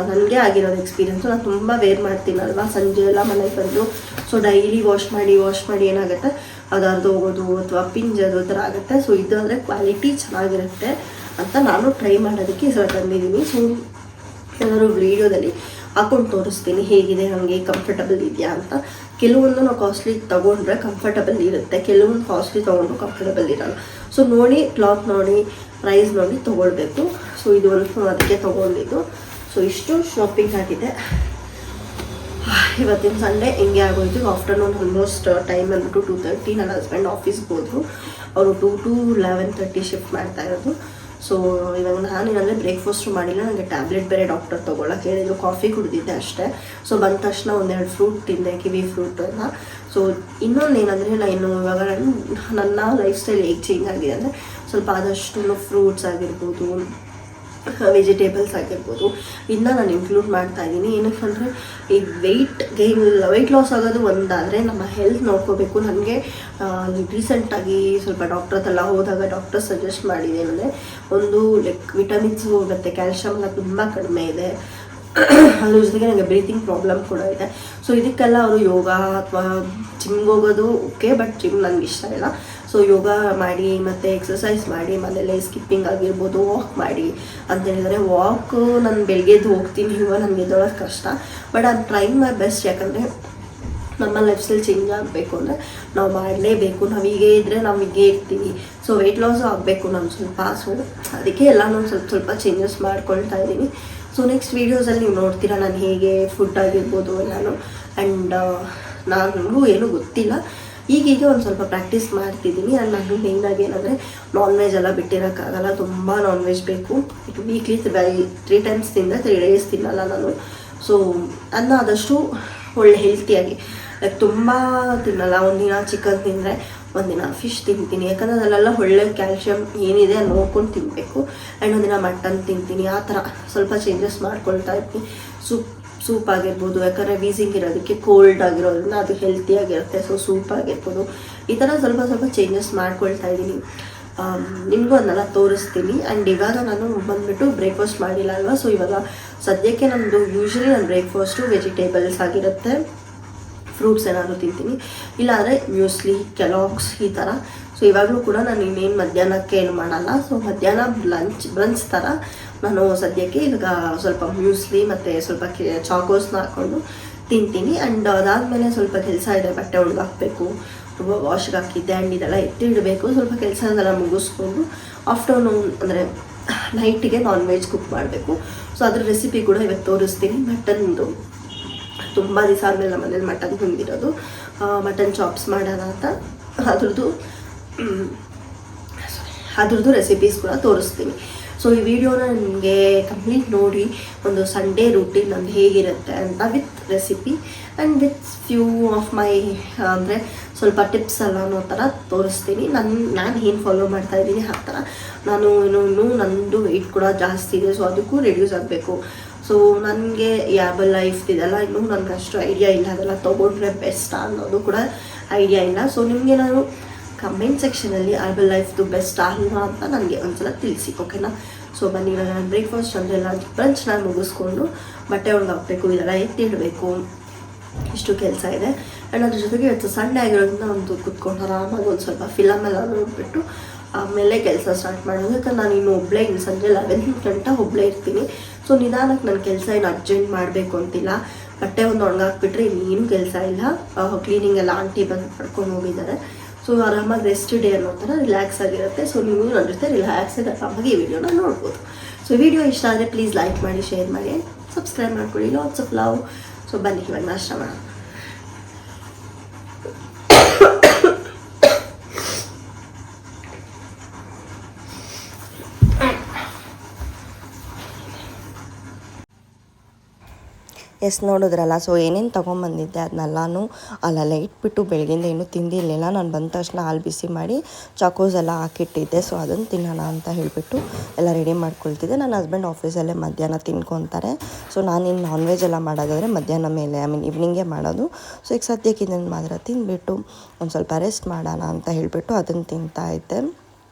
ನನಗೆ ಆಗಿರೋದು ಎಕ್ಸ್ಪೀರಿಯೆನ್ಸು. ನಾನು ತುಂಬ ವೇರ್ ಮಾಡ್ತೀನಲ್ವ, ಸಂಜೆ ಎಲ್ಲ ಮನೆಗೆ ಬಂದು. ಸೊ ಡೈಲಿ ವಾಶ್ ಮಾಡಿ ಏನಾಗುತ್ತೆ, ಅದು ಅರ್ದು ಹೋಗೋದು ಅಥವಾ ಪಿಂಜೋದು ಥರ ಆಗುತ್ತೆ. ಸೊ ಇದಾದರೆ ಕ್ವಾಲಿಟಿ ಚೆನ್ನಾಗಿರುತ್ತೆ ಅಂತ ನಾನು ಟ್ರೈ ಮಾಡೋದಕ್ಕೆ ಈ ಸಲ ತಂದಿದ್ದೀನಿ. ಸೊ ಏನಾದ್ರು ವೀಡಿಯೋದಲ್ಲಿ ಹಾಕೊಂಡು ತೋರಿಸ್ತೀನಿ ಹೇಗಿದೆ, ಹಾಗೆ ಕಂಫರ್ಟಬಲ್ ಇದೆಯಾ ಅಂತ. ಕೆಲವೊಂದು ನಾವು ಕಾಸ್ಟ್ಲಿ ತೊಗೊಂಡ್ರೆ ಕಂಫರ್ಟಬಲ್ ಇರುತ್ತೆ, ಕೆಲವೊಂದು ಕಾಸ್ಟ್ಲಿ ತೊಗೊಂಡು ಕಂಫರ್ಟಬಲ್ ಇರೋಲ್ಲ. ಸೊ ನೋಡಿ, ಕ್ಲಾತ್ ನೋಡಿ, ಪ್ರೈಸ್ ನೋಡಿ ತೊಗೊಳ್ಬೇಕು. ಸೊ ಇದು ಒಂದು ಅದಕ್ಕೆ ತೊಗೊಂಡಿದ್ದು. ಸೊ ಇಷ್ಟು ಶಾಪಿಂಗ್ ಆಗಿದೆ. ಇವತ್ತಿನ ಸಂಡೇ ಹಿಂಗೆ ಆಗೋಯ್ತು. ಆಫ್ಟರ್ನೂನ್ ಆಲ್ಮೋಸ್ಟ್ ಟೈಮ್ ಅಂದ್ಬಿಟ್ಟು 2:30. ನನ್ನ ಹಸ್ಬೆಂಡ್ ಆಫೀಸ್ಗೆ ಹೋದರು, ಅವರು 2 to 11:30 ಶಿಫ್ಟ್ ಮಾಡ್ತಾ ಇರೋದು. ಸೊ ಇವಾಗ ನಾನೇನಂದರೆ ಬ್ರೇಕ್ಫಾಸ್ಟು ಮಾಡಿಲ್ಲ, ನನಗೆ ಟ್ಯಾಬ್ಲೆಟ್ ಬೇರೆ ಡಾಕ್ಟರ್ ತೊಗೊಳಕ್ಕೆ ಹೇಳಿದ್ರು. ಕಾಫಿ ಕುಡಿದಿದ್ದೆ ಅಷ್ಟೇ. ಸೊ ಬಂದ ತಕ್ಷಣ 1-2 ಫ್ರೂಟ್ ತಿಂದೆ, ಕಿವಿ ಫ್ರೂಟ್ ಎಲ್ಲ. ಸೊ ಇನ್ನೊಂದು ಏನಂದರೆ, ನಾನು ಇವಾಗ ನನ್ನ ಲೈಫ್ ಸ್ಟೈಲ್ ಹೇಗೆ ಚೇಂಜ್ ಆಗಿದೆ ಅಂದರೆ, ಸ್ವಲ್ಪ ಆದಷ್ಟು ಫ್ರೂಟ್ಸ್ ಆಗಿರ್ಬೋದು, ವೆಜಿಟೇಬಲ್ಸ್ ಆಗಿರ್ಬೋದು, ಇದನ್ನ ನಾನು ಇನ್ಕ್ಲೂಡ್ ಮಾಡ್ತಾಯಿದ್ದೀನಿ. ಏನಕ್ಕಂದರೆ ಈ ವೆಯ್ಟ್ ಲಾಸ್ ಆಗೋದು ಒಂದಾದರೆ, ನಮ್ಮ ಹೆಲ್ತ್ ನೋಡ್ಕೋಬೇಕು. ನನಗೆ ರೀಸೆಂಟಾಗಿ ಸ್ವಲ್ಪ ಡಾಕ್ಟರ್ ಹತ್ರೆಲ್ಲ ಹೋದಾಗ ಡಾಕ್ಟರ್ ಸಜೆಸ್ಟ್ ಮಾಡಿದೆ ಅಂದರೆ, ಒಂದು ಲೈಕ್ ವಿಟಮಿನ್ಸು ಮತ್ತು ಕ್ಯಾಲ್ಶಿಯಮ್ ಎಲ್ಲ ತುಂಬ ಕಡಿಮೆ ಇದೆ. ಅದ್ರ ಜೊತೆಗೆ ನನಗೆ ಬ್ರೀತಿಂಗ್ ಪ್ರಾಬ್ಲಮ್ ಕೂಡ ಇದೆ. ಸೊ ಇದಕ್ಕೆಲ್ಲ ಅವರು ಯೋಗ ಅಥವಾ ಜಿಮ್ಗೆ ಹೋಗೋದು ಓಕೆ, ಬಟ್ ಜಿಮ್ ನನಗೆ ಇಷ್ಟ ಇಲ್ಲ. ಸೊ ಯೋಗ ಮಾಡಿ ಮತ್ತು ಎಕ್ಸಸೈಸ್ ಮಾಡಿ, ಮನೇಲೆ ಸ್ಕಿಪ್ಪಿಂಗ್ ಆಗಿರ್ಬೋದು, ವಾಕ್ ಮಾಡಿ ಅಂತ ಹೇಳಿದರೆ, ವಾಕು ನಾನು ಬೆಳಗ್ಗೆದ್ದು ಹೋಗ್ತೀನಿ, ಇವಾಗ ನನಗೆ ಎದ್ದೊಳೋದು ಕಷ್ಟ. But I trying my best. ಯಾಕಂದರೆ ನಮ್ಮ ಲೈಫ್ ಸ್ಟೈಲ್ ಚೇಂಜ್ ಆಗಬೇಕು ಅಂದರೆ ನಾವು ಮಾಡಲೇಬೇಕು. ನಾವು ಹೀಗೆ ಇದ್ದರೆ ನಾವು ಹೀಗೆ ಇರ್ತೀವಿ. ಸೊ ವೆಯ್ಟ್ ಲಾಸು ಆಗಬೇಕು ನಾನು ಸ್ವಲ್ಪ. ಸೊ ಅದಕ್ಕೆ ಎಲ್ಲ ನಾನು ಸ್ವಲ್ಪ ಚೇಂಜಸ್ ಮಾಡ್ಕೊಳ್ತಾ ಇದ್ದೀನಿ. ಸೊ ನೆಕ್ಸ್ಟ್ ವೀಡಿಯೋಸಲ್ಲಿ ನೀವು ನೋಡ್ತೀರಾ ನಾನು ಹೇಗೆ ಫುಡ್ ಆಗಿರ್ಬೋದು ಎಲ್ಲನೂ. ಆ್ಯಂಡ್ ನನಗೂ ಏನೂ ಗೊತ್ತಿಲ್ಲ, ಈಗೀಗ ಒಂದು ಸ್ವಲ್ಪ ಪ್ರಾಕ್ಟೀಸ್ ಮಾಡ್ತಿದ್ದೀನಿ. ನಾನು ಮೇಯ್ನಾಗಿ ಏನಂದರೆ ನಾನ್ ವೆಜ್ ಎಲ್ಲ ಬಿಟ್ಟಿರೋಕ್ಕಾಗಲ್ಲ, ತುಂಬ ನಾನ್ ವೆಜ್ ಬೇಕು. ವೀಕ್ಲಿ 3 times ತಿಂದರೆ 3 days ತಿನ್ನಲ್ಲ ನಾನು. ಸೊ ಅದನ್ನ ಆದಷ್ಟು ಒಳ್ಳೆ ಹೆಲ್ತಿಯಾಗಿ, ಲೈಕ್ ತುಂಬ ತಿನ್ನಲ್ಲ. ಒಂದಿನ ಚಿಕನ್ ತಿಂದರೆ ಒಂದಿನ ಫಿಶ್ ತಿಂತೀನಿ, ಯಾಕಂದರೆ ಅದರಲ್ಲೆಲ್ಲ ಒಳ್ಳೆ ಕ್ಯಾಲ್ಶಿಯಮ್ ಏನಿದೆ ನೋಡ್ಕೊಂಡು ತಿನ್ನಬೇಕು. ಆ್ಯಂಡ್ ಒಂದಿನ ಮಟನ್ ತಿಂತೀನಿ. ಆ ಥರ ಸ್ವಲ್ಪ ಚೇಂಜಸ್ ಮಾಡ್ಕೊಳ್ತಾ ಇರ್ತೀನಿ. ಸೂಪ್ ಆಗಿರ್ಬೋದು, ಯಾಕಂದರೆ ವೀಸಿಂಗ್ ಇರೋದಕ್ಕೆ ಕೋಲ್ಡ್ ಆಗಿರೋದ್ರಿಂದ ಅದು ಹೆಲ್ತಿಯಾಗಿರುತ್ತೆ. ಸೊ ಸೂಪ್ ಆಗಿರ್ಬೋದು, ಈ ಥರ ಸ್ವಲ್ಪ ಚೇಂಜಸ್ ಮಾಡ್ಕೊಳ್ತಾ ಇದ್ದೀನಿ. ನಿಮಗೂ ಅದನ್ನೆಲ್ಲ ತೋರಿಸ್ತೀನಿ. ಆ್ಯಂಡ್ ಇವಾಗ ನಾನು ಬಂದುಬಿಟ್ಟು ಬ್ರೇಕ್ಫಾಸ್ಟ್ ಮಾಡಿಲ್ಲ ಅಲ್ವಾ. ಸೊ ಇವಾಗ ಸದ್ಯಕ್ಕೆ ನಮ್ಮದು ಯೂಶ್ವಲಿ ನನ್ನ ಬ್ರೇಕ್ಫಾಸ್ಟು ವೆಜಿಟೇಬಲ್ಸ್ ಆಗಿರುತ್ತೆ, ಫ್ರೂಟ್ಸ್ ಏನಾದರೂ ತಿಂತೀನಿ, ಇಲ್ಲಾಂದರೆ ಮ್ಯೂಸ್ಲಿ, ಕೆಲಾಕ್ಸ್ ಈ ಥರ. ಸೊ ಇವಾಗಲೂ ಕೂಡ ನಾನು ಇನ್ನೇನು ಮಧ್ಯಾಹ್ನಕ್ಕೆ ಏನು ಮಾಡಲ್ಲ. ಸೊ ಮಧ್ಯಾಹ್ನ ಬ್ರಂಚ್ ಥರ ನಾನು ಸದ್ಯಕ್ಕೆ ಇವಾಗ ಸ್ವಲ್ಪ ಮ್ಯೂಸ್ಲಿ ಮತ್ತು ಸ್ವಲ್ಪ ಚಾಕೋಸ್ನ ಹಾಕ್ಕೊಂಡು ತಿಂತೀನಿ. ಆ್ಯಂಡ್ ಅದಾದಮೇಲೆ ಸ್ವಲ್ಪ ಕೆಲಸ ಇದೆ, ಬಟ್ಟೆ ಒಣಗಾಕಬೇಕು, ವಾಶ್ಗೆ ಹಾಕಿದ್ದೆ. ಆ್ಯಂಡ್ ಇದೆಲ್ಲ ಎತ್ತಿಡಬೇಕು. ಸ್ವಲ್ಪ ಕೆಲಸ ಅದೆಲ್ಲ ಮುಗಿಸ್ಕೊಂಡು ಆಫ್ಟರ್ನೂನ್ ಅಂದರೆ ನೈಟಿಗೆ ನಾನ್ ವೆಜ್ ಕುಕ್ ಮಾಡಬೇಕು. ಸೊ ಅದ್ರ ರೆಸಿಪಿ ಕೂಡ ಇವತ್ತು ತೋರಿಸ್ತೀನಿ. ಮಟನ್ದು ತುಂಬ ದಿವಸ ಆದಮೇಲೆ ನಮ್ಮ ಮನೇಲಿ ಮಟನ್ ತಿಂದಿರೋದು. ಮಟನ್ ಚಾಪ್ಸ್ ಮಾಡೋಣ ಅಂತ ಅದ್ರದ್ದು ರೆಸಿಪೀಸ್ ಕೂಡ ತೋರಿಸ್ತೀನಿ. ಸೊ ಈ ವಿಡಿಯೋನ ನಿಮಗೆ ಕಂಪ್ಲೀಟ್ ನೋಡಿ ಒಂದು ಸಂಡೇ ರೂಟೀನ್ ನಂದು ಹೇಗಿರುತ್ತೆ ಅಂತ with recipe and with few of my ಅಂದರೆ ಸ್ವಲ್ಪ ಟಿಪ್ಸ್ ಎಲ್ಲ ಅನ್ನೋ ಥರ ತೋರಿಸ್ತೀನಿ. ನಾನು ಏನು ಫಾಲೋ ಮಾಡ್ತಾ ಇದ್ದೀನಿ ಆ ಥರ. ನಾನು ಇನ್ನೂ ನನ್ನದು ವೆಯ್ಟ್ ಕೂಡ ಜಾಸ್ತಿ ಇದೆ. ಸೊ ಅದಕ್ಕೂ ರೆಡ್ಯೂಸ್ ಆಗಬೇಕು. ಸೊ ನನಗೆ ಯಾಬಲ್ ಲೈಫ್ ಇದೆಲ್ಲ ಇನ್ನೂ ನನಗೆ ಅಷ್ಟು ಐಡಿಯಾ ಇಲ್ಲ. ಅದೆಲ್ಲ ತೊಗೊಂಡ್ರೆ ಬೆಸ್ಟಾ ಅನ್ನೋದು ಕೂಡ ಐಡಿಯಾ ಇಲ್ಲ. ಸೊ ನಿಮಗೆ ನಾನು ಕಮೆಂಟ್ ಸೆಕ್ಷನಲ್ಲಿ ಹರ್ಬಲ್ ಲೈಫ್ದು ಬೆಸ್ಟ್ ಅಲ್ವಾ ಅಂತ ನನಗೆ ಒಂದ್ಸಲ ತಿಳಿಸಿ, ಓಕೆನಾ. ಸೊ ಬನ್ನಿ, ಇವಾಗ ನಾನು ಬ್ರೇಕ್ಫಾಸ್ಟ್ ಅಂದರೆ ಬ್ರಂಚ್ ನಾನು ಮುಗಿಸ್ಕೊಂಡು ಬಟ್ಟೆ ಒಣಗಾಕಬೇಕು, ಇದೆಲ್ಲ ಎತ್ತಿಡಬೇಕು, ಇಷ್ಟು ಕೆಲಸ ಇದೆ. ಆ್ಯಂಡ್ ಅದ್ರ ಜೊತೆಗೆ ಇವತ್ತು ಸಂಡೇ ಆಗಿರೋದ್ರಿಂದ ಒಂದು ಕುತ್ಕೊಂಡು ಆರಾಮಾಗಿ ಒಂದು ಸ್ವಲ್ಪ ಫಿಲಮ್ ಎಲ್ಲ ನೋಡಿಬಿಟ್ಟು ಆಮೇಲೆ ಕೆಲಸ ಸ್ಟಾರ್ಟ್ ಮಾಡೋದು. ಯಾಕಂದ್ರೆ ನಾನು ಇನ್ನು ಒಬ್ಬಳೇ ಇನ್ನು ಸಂಜೆ 11 ಗಂಟೆ ಒಬ್ಬಳೇ ಇರ್ತೀನಿ. ಸೊ ನಿಧಾನಕ್ಕೆ ನನ್ನ ಕೆಲಸ ಏನು ಅರ್ಜೆಂಟ್ ಮಾಡಬೇಕು ಅಂತಿಲ್ಲ. ಬಟ್ಟೆ ಒಂದು ಒಣಗಾಕ್ಬಿಟ್ರೆ ಇನ್ನೇನು ಕೆಲಸ ಇಲ್ಲ. ಕ್ಲೀನಿಂಗ್ ಎಲ್ಲ ಆಂಟಿ ಬಂದು ಪಡ್ಕೊಂಡು ಹೋಗಿದ್ದಾರೆ. ಸೊ ಆರಾಮಾಗಿ ರೆಸ್ಟ್ ಡೇ ಅನ್ನೋ ಥರ ರಿಲ್ಯಾಕ್ಸ್ ಆಗಿರುತ್ತೆ. ಸೊ ನೀವು ನನ್ನ ಜೊತೆ ರಿಲ್ಯಾಕ್ಸ್ ಆಗಿ ಆರಾಮಾಗಿ ಈ ವಿಡಿಯೋನ ನೋಡ್ಬೋದು. ಸೊ ವಿಡಿಯೋ ಇಷ್ಟ ಆದರೆ ಪ್ಲೀಸ್ ಲೈಕ್ ಮಾಡಿ, ಶೇರ್ ಮಾಡಿ, ಸಬ್ಸ್ಕ್ರೈಬ್ ಮಾಡ್ಕೊಳ್ಳಿ. Lots of love. ಸೊ ಬನ್ನಿ ಇವಾಗ ನಾಷ್ಟ ಮಾಡೋಣ. ಎಸ್ ನೋಡಿದ್ರಲ್ಲ. ಸೊ ಏನೇನು ತೊಗೊಂಬಂದಿದ್ದೆ ಅದನ್ನೆಲ್ಲನೂ ಅಲ್ಲೆಲ್ಲ ಇಟ್ಬಿಟ್ಟು ಬೆಳಗ್ಗೆಯಿಂದ ಏನೂ ತಿಂದಿರಲಿಲ್ಲ. ನಾನು ಬಂದ ತಕ್ಷಣ ಹಾಲು ಬಿಸಿ ಮಾಡಿ ಚಾಕೋಸ್ ಎಲ್ಲ ಹಾಕಿಟ್ಟಿದ್ದೆ. ಸೊ ಅದನ್ನು ತಿನ್ನೋಣ ಅಂತ ಹೇಳಿಬಿಟ್ಟು ಎಲ್ಲ ರೆಡಿ ಮಾಡ್ಕೊಳ್ತಿದ್ದೆ. ನನ್ನ ಹಸ್ಬೆಂಡ್ ಆಫೀಸಲ್ಲೇ ಮಧ್ಯಾಹ್ನ ತಿನ್ಕೊತಾರೆ. ಸೊ ನಾನಿನ್ನು ನಾನ್ ವೆಜ್ ಎಲ್ಲ ಮಾಡೋದಾದರೆ ಮಧ್ಯಾಹ್ನ ಮೇಲೆ ಈವ್ನಿಂಗೇ ಮಾಡೋದು. ಸೊ ಈಗ ಸದ್ಯಕ್ಕೆ ಇದನ್ನು ಮಾತ್ರ ತಿಂದುಬಿಟ್ಟು ಒಂದು ಸ್ವಲ್ಪ ರೆಸ್ಟ್ ಮಾಡೋಣ ಅಂತ ಹೇಳಿಬಿಟ್ಟು ಅದನ್ನು ತಿಂತಾಯಿದ್ದೆ.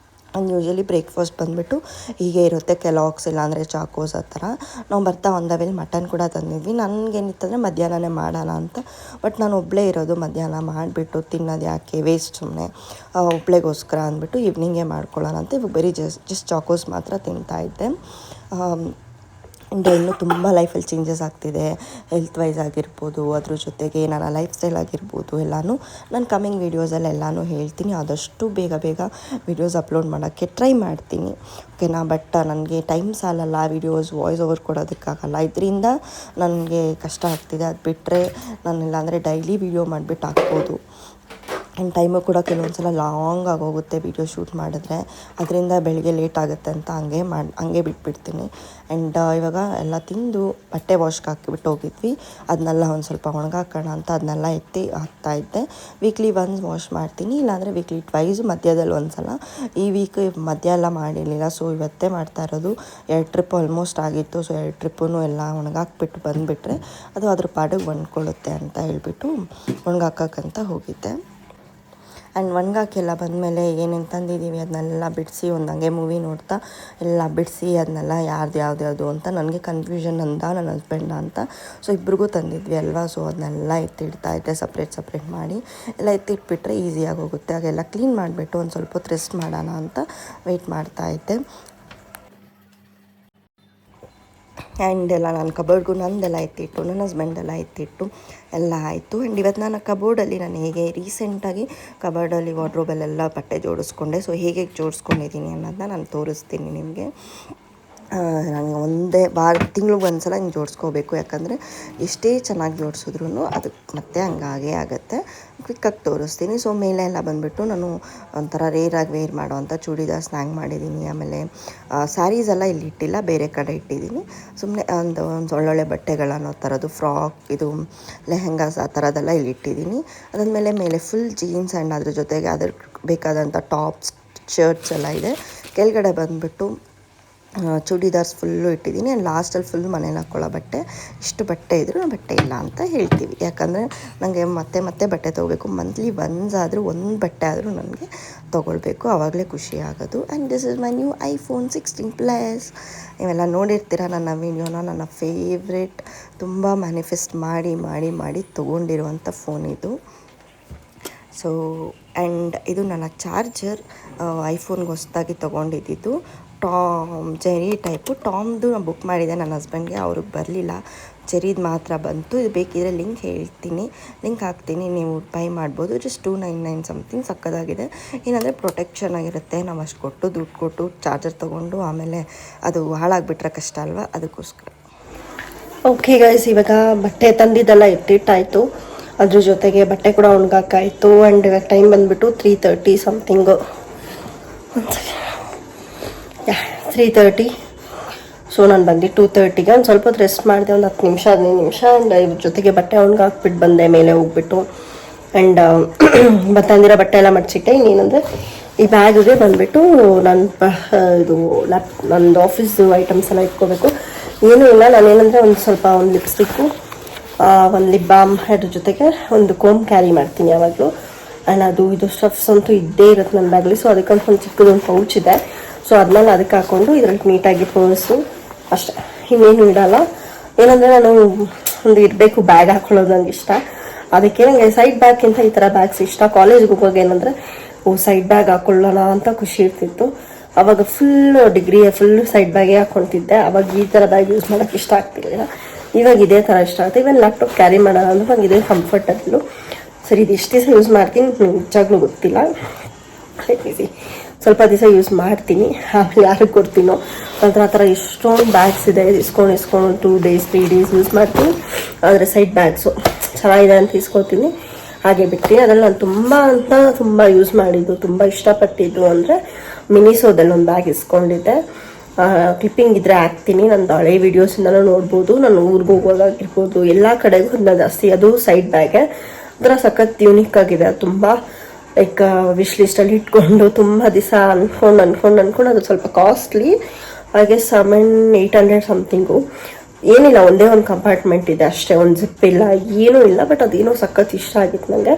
ಯೂಶ್ವಲಿ ಬ್ರೇಕ್ಫಾಸ್ಟ್ ಬಂದುಬಿಟ್ಟು ಹೀಗೆ ಇರುತ್ತೆ, ಕೆಲಾಕ್ಸ್ ಇಲ್ಲಾಂದರೆ ಚಾಕೋಸ್ ಆ ಥರ. ನಾವು ಬರ್ತಾ ಆನ್ ದ ವೇಲ್ ಮಟನ್ ಕೂಡ ತಂದಿದ್ವಿ. ನನಗೇನಿತ್ತಂದರೆ ಮಧ್ಯಾಹ್ನನೇ ಮಾಡೋಣ ಅಂತ. ಬಟ್ ನಾನು ಒಬ್ಬಳೇ ಇರೋದು, ಮಧ್ಯಾಹ್ನ ಮಾಡಿಬಿಟ್ಟು ತಿನ್ನೋದು ಯಾಕೆ ವೇಸ್ಟ್ ಸುಮ್ಮನೆ, ಒಬ್ಬಳೆಗೋಸ್ಕರ ಅಂದ್ಬಿಟ್ಟು ಈವ್ನಿಂಗೇ ಮಾಡ್ಕೊಳ್ಳೋಣ ಅಂತ ಇವಾಗ ಬರೀ ಜಸ್ಟ್ ಚಾಕೋಸ್ ಮಾತ್ರ ತಿಂತಾಯಿದ್ದೆ. ಇನ್ನೂ ತುಂಬ ಲೈಫಲ್ಲಿ ಚೇಂಜಸ್ ಆಗ್ತಿದೆ, ಹೆಲ್ತ್ ವೈಸ್ ಆಗಿರ್ಬೋದು, ಅದ್ರ ಜೊತೆಗೆ ನನ್ನ ಲೈಫ್ ಸ್ಟೈಲ್ ಆಗಿರ್ಬೋದು ಎಲ್ಲನೂ ನಾನು ಕಮಿಂಗ್ ವೀಡಿಯೋಸಲ್ಲಿ ಎಲ್ಲನೂ ಹೇಳ್ತೀನಿ. ಆದಷ್ಟು ಬೇಗ ವೀಡಿಯೋಸ್ ಅಪ್ಲೋಡ್ ಮಾಡೋಕ್ಕೆ ಟ್ರೈ ಮಾಡ್ತೀನಿ, ಓಕೆನಾ. ಬಟ್ ನನಗೆ ಟೈಮ್ ಸಾಲಲ್ಲ ವೀಡಿಯೋಸ್ ವಾಯ್ಸ್ ಓವರ್ ಕೊಡೋದಕ್ಕಾಗಲ್ಲ. ಇದರಿಂದ ನನಗೆ ಕಷ್ಟ ಆಗ್ತಿದೆ. ಅದು ಬಿಟ್ಟರೆ ನಾನು ಇಲ್ಲಾಂದರೆ ಡೈಲಿ ವೀಡಿಯೋ ಮಾಡಿಬಿಟ್ಟು ಹಾಕ್ಬೋದು. ಆ್ಯಂಡ್ ಟೈಮು ಕೂಡ ಕೆಲವೊಂದು ಸಲ ಲಾಂಗ್ ಆಗೋಗುತ್ತೆ ವೀಡಿಯೋ ಶೂಟ್ ಮಾಡಿದ್ರೆ. ಅದರಿಂದ ಬೆಳಗ್ಗೆ ಲೇಟ್ ಆಗುತ್ತೆ ಅಂತ ಹಂಗೆ ಬಿಟ್ಬಿಡ್ತೀನಿ. ಆ್ಯಂಡ್ ಇವಾಗ ಎಲ್ಲ ತಿಂದು ಬಟ್ಟೆ ವಾಶ್ಗೆ ಹಾಕಿಬಿಟ್ಟು ಹೋಗಿದ್ವಿ. ಅದನ್ನೆಲ್ಲ ಒಂದು ಸ್ವಲ್ಪ ಒಣಗಾಕೋಣ ಅಂತ ಅದನ್ನೆಲ್ಲ ಎತ್ತಿ ಹಾಕ್ತಾಯಿದ್ದೆ. ವೀಕ್ಲಿ ಒನ್ಸ್ ವಾಶ್ ಮಾಡ್ತೀನಿ, ಇಲ್ಲಾಂದರೆ ವೀಕ್ಲಿ ಟ್ವೈಸ್ ಮಧ್ಯದಲ್ಲಿ ಒಂದು ಸಲ. ಈ ವೀಕ್ ಮಧ್ಯ ಎಲ್ಲ ಮಾಡಿರಲಿಲ್ಲ. ಸೊ ಇವತ್ತೇ ಮಾಡ್ತಾ ಇರೋದು. 2 ಟ್ರಿಪ್ ಆಲ್ಮೋಸ್ಟ್ ಆಗಿತ್ತು. ಸೊ 2 ಟ್ರಿಪ್ಪೂ ಎಲ್ಲ ಒಣಗಾಕ್ಬಿಟ್ಟು ಬಂದುಬಿಟ್ರೆ ಅದು ಅದ್ರ ಪಾಡಿಗೆ ಒಣ್ಕೊಳ್ಳುತ್ತೆ ಅಂತ ಹೇಳ್ಬಿಟ್ಟು ಒಣಗಾಕಕ್ಕಂತ ಹೋಗಿದ್ದೆ. ಆ್ಯಂಡ್ ಒಣಗಾಕೆಲ್ಲ ಬಂದಮೇಲೆ ಏನೇನು ತಂದಿದ್ದೀವಿ ಅದನ್ನೆಲ್ಲ ಬಿಡಿಸಿ ಒಂದು ಹಂಗೆ ಮೂವಿ ನೋಡ್ತಾ ಎಲ್ಲ ಬಿಡಿಸಿ ಅದನ್ನೆಲ್ಲ ಯಾವ್ದು ಅಂತ ನನಗೆ ಕನ್ಫ್ಯೂಷನ್ ನನ್ನ ಹಸ್ಬೆಂಡ ಅಂತ. ಸೊ ಇಬ್ರಿಗೂ ತಂದಿದ್ವಿ ಅಲ್ವಾ. ಸೊ ಅದನ್ನೆಲ್ಲ ಎತ್ತಿಡ್ತಾಯಿದ್ದೆ ಸಪ್ರೇಟ್ ಮಾಡಿ. ಎಲ್ಲ ಎತ್ತಿಟ್ಬಿಟ್ರೆ ಈಸಿಯಾಗಿ ಹೋಗುತ್ತೆ. ಹಾಗೆಲ್ಲ ಕ್ಲೀನ್ ಮಾಡಿಬಿಟ್ಟು ಒಂದು ಸ್ವಲ್ಪ ಹೊತ್ತು ರೆಸ್ಟ್ ಮಾಡೋಣ ಅಂತ ವೆಯ್ಟ್ ಮಾಡ್ತಾಯಿದ್ದೆ. ಆ್ಯಂಡ್ ಎಲ್ಲ ನಾನು ಕಬೋರ್ಡ್ಗೂ ನಂದೆಲ್ಲ ಎತ್ತಿಟ್ಟು, ನನ್ನ ಹಸ್ಬೆಂಡೆಲ್ಲ ಎತ್ತಿಟ್ಟು ಎಲ್ಲ ಆಯಿತು. ಆ್ಯಂಡ್ ಇವತ್ತು ನಾನು ಕಬೋರ್ಡಲ್ಲಿ ನಾನು ಹೇಗೆ ರೀಸೆಂಟಾಗಿ ಕಬೋರ್ಡಲ್ಲಿ ವಾರ್ಡ್ರೋಬಲ್ಲೆಲ್ಲ ಬಟ್ಟೆ ಜೋಡಿಸ್ಕೊಂಡೆ. ಸೊ ಹೇಗೆ ಜೋಡಿಸ್ಕೊಂಡಿದ್ದೀನಿ ಅನ್ನೋದನ್ನ ನಾನು ತೋರಿಸ್ತೀನಿ ನಿಮಗೆ. ನನಗೆ ತಿಂಗ್ಳಿಗೆ ಒಂದು ಸಲ ಹಿಂಗೆ ಜೋಡಿಸ್ಕೋಬೇಕು. ಯಾಕಂದರೆ ಎಷ್ಟೇ ಚೆನ್ನಾಗಿ ಜೋಡಿಸಿದ್ರು ಅದು ಮತ್ತೆ ಹಂಗಾಗೇ ಆಗುತ್ತೆ. ಕ್ವಿಕ್ಕಾಗಿ ತೋರಿಸ್ತೀನಿ. ಸೊ ಮೇಲೆ ಎಲ್ಲ ಬಂದುಬಿಟ್ಟು ನಾನು ಒಂಥರ ರೇರಾಗಿ ವೇರ್ ಮಾಡೋವಂಥ ಚೂಡಿದಾರ್ಸ್ ಹ್ಯಾಂಗ್ ಮಾಡಿದ್ದೀನಿ. ಆಮೇಲೆ ಸ್ಯಾರೀಸ್ ಎಲ್ಲ ಇಲ್ಲಿ ಇಟ್ಟಿಲ್ಲ, ಬೇರೆ ಕಡೆ ಇಟ್ಟಿದ್ದೀನಿ. ಸುಮ್ಮನೆ ಒಂದು ಒಳ್ಳೊಳ್ಳೆ ಬಟ್ಟೆಗಳನ್ನೋ ಥರದ್ದು ಫ್ರಾಕ್, ಇದು ಲೆಹೆಂಗಾಸ್ ಆ ಥರದ್ದೆಲ್ಲ ಇಲ್ಲಿ ಇಟ್ಟಿದ್ದೀನಿ. ಅದಾದಮೇಲೆ ಮೇಲೆ ಫುಲ್ ಜೀನ್ಸ್ ಆ್ಯಂಡ್ ಅದ್ರ ಜೊತೆಗೆ ಅದಕ್ಕೆ ಬೇಕಾದಂಥ ಟಾಪ್ಸ್, ಶರ್ಟ್ಸ್ ಎಲ್ಲ ಇದೆ. ಕೆಳಗಡೆ ಬಂದುಬಿಟ್ಟು ಚೂಡಿದಾರ್ಸ್ ಫುಲ್ಲು ಇಟ್ಟಿದ್ದೀನಿ. ಆ್ಯಂಡ್ ಲಾಸ್ಟಲ್ಲಿ ಫುಲ್ ಮನೇಲಿ ಹಾಕ್ಕೊಳ್ಳೋ ಬಟ್ಟೆ. ಇಷ್ಟು ಬಟ್ಟೆ ಇದ್ದರೂ ನಾನು ಬಟ್ಟೆ ಇಲ್ಲ ಅಂತ ಹೇಳ್ತೀವಿ, ಯಾಕಂದರೆ ನನಗೆ ಮತ್ತೆ ಬಟ್ಟೆ ತೊಗೋಬೇಕು. ಮಂತ್ಲಿ ಒನ್ಸ್ ಆದರೂ ಒಂದು ಬಟ್ಟೆ ಆದರೂ ನನಗೆ ತೊಗೊಳ್ಬೇಕು, ಆವಾಗಲೇ ಖುಷಿ ಆಗೋದು. And this is my new iPhone 16 Plus. ನೀವೆಲ್ಲ ನೋಡಿರ್ತೀರ ನನ್ನ ವೀಡಿಯೋನ. ನನ್ನ ಫೇವ್ರೆಟ್, ತುಂಬ ಮ್ಯಾನಿಫೆಸ್ಟ್ ಮಾಡಿ ತೊಗೊಂಡಿರುವಂಥ ಫೋನ್ ಇದು. ಸೊ ಆ್ಯಂಡ್ ಇದು ನನ್ನ ಚಾರ್ಜರ್ ಐಫೋನ್ಗೆ ಹೊಸದಾಗಿ ತೊಗೊಂಡಿದ್ದು ಜೆರಿ ಟೈಪು. ಟಾಮ್ದು ನಾನು ಬುಕ್ ಮಾಡಿದೆ ನನ್ನ ಹಸ್ಬೆಂಡ್ಗೆ, ಅವ್ರಿಗೆ ಬರಲಿಲ್ಲ, ಜೆರಿದು ಮಾತ್ರ ಬಂತು. ಇದು ಬೇಕಿದ್ರೆ ಲಿಂಕ್ ಹಾಕ್ತೀನಿ, ನೀವು ಬೈ ಮಾಡ್ಬೋದು. Just $299 something. ಸಕ್ಕದಾಗಿದೆ. ಏನಂದರೆ ಪ್ರೊಟೆಕ್ಷನ್ ಆಗಿರುತ್ತೆ. ನಾವು ಅಷ್ಟು ಕೊಟ್ಟು ದುಡ್ಡು ಕೊಟ್ಟು ಚಾರ್ಜರ್ ತೊಗೊಂಡು ಆಮೇಲೆ ಅದು ಹಾಳಾಗಿಬಿಟ್ರೆ ಕಷ್ಟ ಅಲ್ವಾ, ಅದಕ್ಕೋಸ್ಕರ. ಓಕೆ ಗೈಸ್, ಇವಾಗ ಬಟ್ಟೆ ತಂದಿದ್ದೆಲ್ಲ ಎತ್ತಿಟ್ಟಾಯಿತು. ಅದ್ರ ಜೊತೆಗೆ ಬಟ್ಟೆ ಕೂಡ ಒಣಗಾಕಾಯಿತು. ಆ್ಯಂಡ್ ಇವಾಗ ಟೈಮ್ ಬಂದುಬಿಟ್ಟು 3:30 ಸಮಥಿಂಗು. 3:30. ಸೊ ನಾನು ಬಂದು 2:30ಗೆ ಒಂದು ಸ್ವಲ್ಪ ಹೊತ್ತು ರೆಸ್ಟ್ ಮಾಡಿದೆ, ಒಂದು 10 ನಿಮಿಷ 15 ನಿಮಿಷ. ಆ್ಯಂಡ್ ಇದ್ರ ಜೊತೆಗೆ ಬಟ್ಟೆ ಒಣಗಾಕ್ಬಿಟ್ಟು ಬಂದೆ ಮೇಲೆ ಹೋಗ್ಬಿಟ್ಟು. ಆ್ಯಂಡ್ ತಂದಿರೋ ಬಟ್ಟೆ ಎಲ್ಲ ಮಡ್ಚಿಟ್ಟೆ. ಇನ್ನೇನಂದರೆ ಈ ಬ್ಯಾಗಿಗೆ ಬಂದುಬಿಟ್ಟು ನಂದು ಆಫೀಸ್ದು ಐಟಮ್ಸ್ ಎಲ್ಲ ಇಟ್ಕೋಬೇಕು. ಏನೂ ಇಲ್ಲ, ನಾನೇನಂದರೆ ಒಂದು ಲಿಪ್ಸ್ಟಿಕ್ಕು, ಒಂದು ಲಿಪ್ ಬಾಮ್, ಅದ್ರ ಜೊತೆಗೆ ಒಂದು ಕೋಮ್ ಕ್ಯಾರಿ ಮಾಡ್ತೀನಿ ಯಾವಾಗಲೂ. ಆ್ಯಂಡ್ ಇದು ಸ್ಟಫ್ಸ್ ಅಂತೂ ಇದ್ದೇ ಇರುತ್ತೆ ನನ್ನ ಬ್ಯಾಗಲ್ಲಿ. ಸೊ ಅದಕ್ಕಂತ ಒಂದು ಚಿಕ್ಕದೊಂದು ಪೌಚ್ ಇದೆ. ಸೊ ಅದನ್ನೆಲ್ಲ ಅದಕ್ಕೆ ಹಾಕ್ಕೊಂಡು ಇದ್ರಲ್ಲಿ ನೀಟಾಗಿ ಪರ್ಸು ಅಷ್ಟೇ, ಇನ್ನೇನು ಇಡಲ್ಲ. ಏನಂದರೆ ನಾನು ಒಂದು ಇರಬೇಕು ಬ್ಯಾಗ್ ಹಾಕ್ಕೊಳ್ಳೋದು ನನಗೆ ಇಷ್ಟ. ಅದಕ್ಕೆ ನನಗೆ ಸೈಡ್ ಬ್ಯಾಗ್ಗಿಂತ ಈ ಥರ ಬ್ಯಾಗ್ಸ್ ಇಷ್ಟ. ಕಾಲೇಜ್ಗೆ ಹೋಗುವಾಗ ಏನಂದರೆ ಸೈಡ್ ಬ್ಯಾಗ್ ಹಾಕ್ಕೊಳ್ಳೋಣ ಅಂತ ಖುಷಿ ಇರ್ತಿತ್ತು. ಆವಾಗ ಡಿಗ್ರಿ ಸೈಡ್ ಬ್ಯಾಗೇ ಹಾಕ್ಕೊತಿದ್ದೆ. ಆವಾಗ ಈ ಥರ ಬ್ಯಾಗ್ ಯೂಸ್ ಮಾಡೋಕ್ಕೆ ಇಷ್ಟ ಆಗ್ತಿರಲಿಲ್ಲ. ಇವಾಗ ಇದೇ ಥರ ಇಷ್ಟ ಆಗುತ್ತೆ. ಇವನ್ ಲ್ಯಾಪ್ಟಾಪ್ ಕ್ಯಾರಿ ಮಾಡೋಣ ಅಂದ್ರೆ ನಂಗೆ ಇದೇ ಕಂಫರ್ಟಬಲು. ಸರಿ, ಇದು ಎಷ್ಟು ದಿವಸ ಯೂಸ್ ಮಾಡ್ತೀನಿ ನಿಜವಾಗ್ಲೂ ಗೊತ್ತಿಲ್ಲ. ಸ್ವಲ್ಪ ದಿವಸ ಯೂಸ್ ಮಾಡ್ತೀನಿ, ಆಮೇಲೆ ಯಾರಿಗೆ ಕೊಡ್ತೀನೋ. ನಂತರ ಆ ಥರ ಎಷ್ಟೊಂದು ಬ್ಯಾಗ್ಸ್ ಇದೆ, ಇಸ್ಕೊಂಡು 2 days 3 days ಯೂಸ್ ಮಾಡ್ತೀನಿ. ಆದರೆ ಸೈಡ್ ಬ್ಯಾಗ್ಸು ಚೆನ್ನಾಗಿದೆ ಅಂತ ಇಸ್ಕೊತೀನಿ, ಹಾಗೆ ಬಿಡ್ತೀನಿ. ಅದರಲ್ಲಿ ನಾನು ತುಂಬ ಯೂಸ್ ಮಾಡಿದ್ದು, ತುಂಬ ಇಷ್ಟಪಟ್ಟಿದ್ದು ಅಂದರೆ ಮಿನಿಸೋದಲ್ಲಿ ಒಂದು ಬ್ಯಾಗ್ ಇಸ್ಕೊಂಡಿದ್ದೆ. ಕ್ಲಿಪ್ಪಿಂಗ್ ಇದ್ರೆ ಹಾಕ್ತೀನಿ, ನಂದು ಹಳೆ ವೀಡಿಯೋಸಿಂದಲೂ ನೋಡ್ಬೋದು. ನಾನು ಊರಿಗೆ ಹೋಗೋದಾಗಿರ್ಬೋದು, ಎಲ್ಲ ಕಡೆಗೂ ಅದನ್ನ ಜಾಸ್ತಿ. ಅದು ಸೈಡ್ ಬ್ಯಾಗೆ ಅದರ ಸಖತ್ ಯೂನಿಕ್ ಆಗಿದೆ. ತುಂಬ ಲೈಕ್ ವಿಶ್ ಲಿಸ್ಟಲ್ಲಿ ಇಟ್ಕೊಂಡು ತುಂಬ ದಿವಸ ಅನ್ಕೊಂಡು ಅದು ಸ್ವಲ್ಪ ಕಾಸ್ಟ್ಲಿ, ಹಾಗೆ 700-800 ಸಮಥಿಂಗು. ಏನಿಲ್ಲ, ಒಂದೇ ಒಂದು ಕಂಪಾರ್ಟ್ಮೆಂಟ್ ಇದೆ ಅಷ್ಟೇ, ಒಂದು ಜಿಪ್ ಇಲ್ಲ, ಏನೂ ಇಲ್ಲ. ಬಟ್ ಅದೇನೋ ಸಖತ್ ಇಷ್ಟ ಆಗಿತ್ತು ನನಗೆ.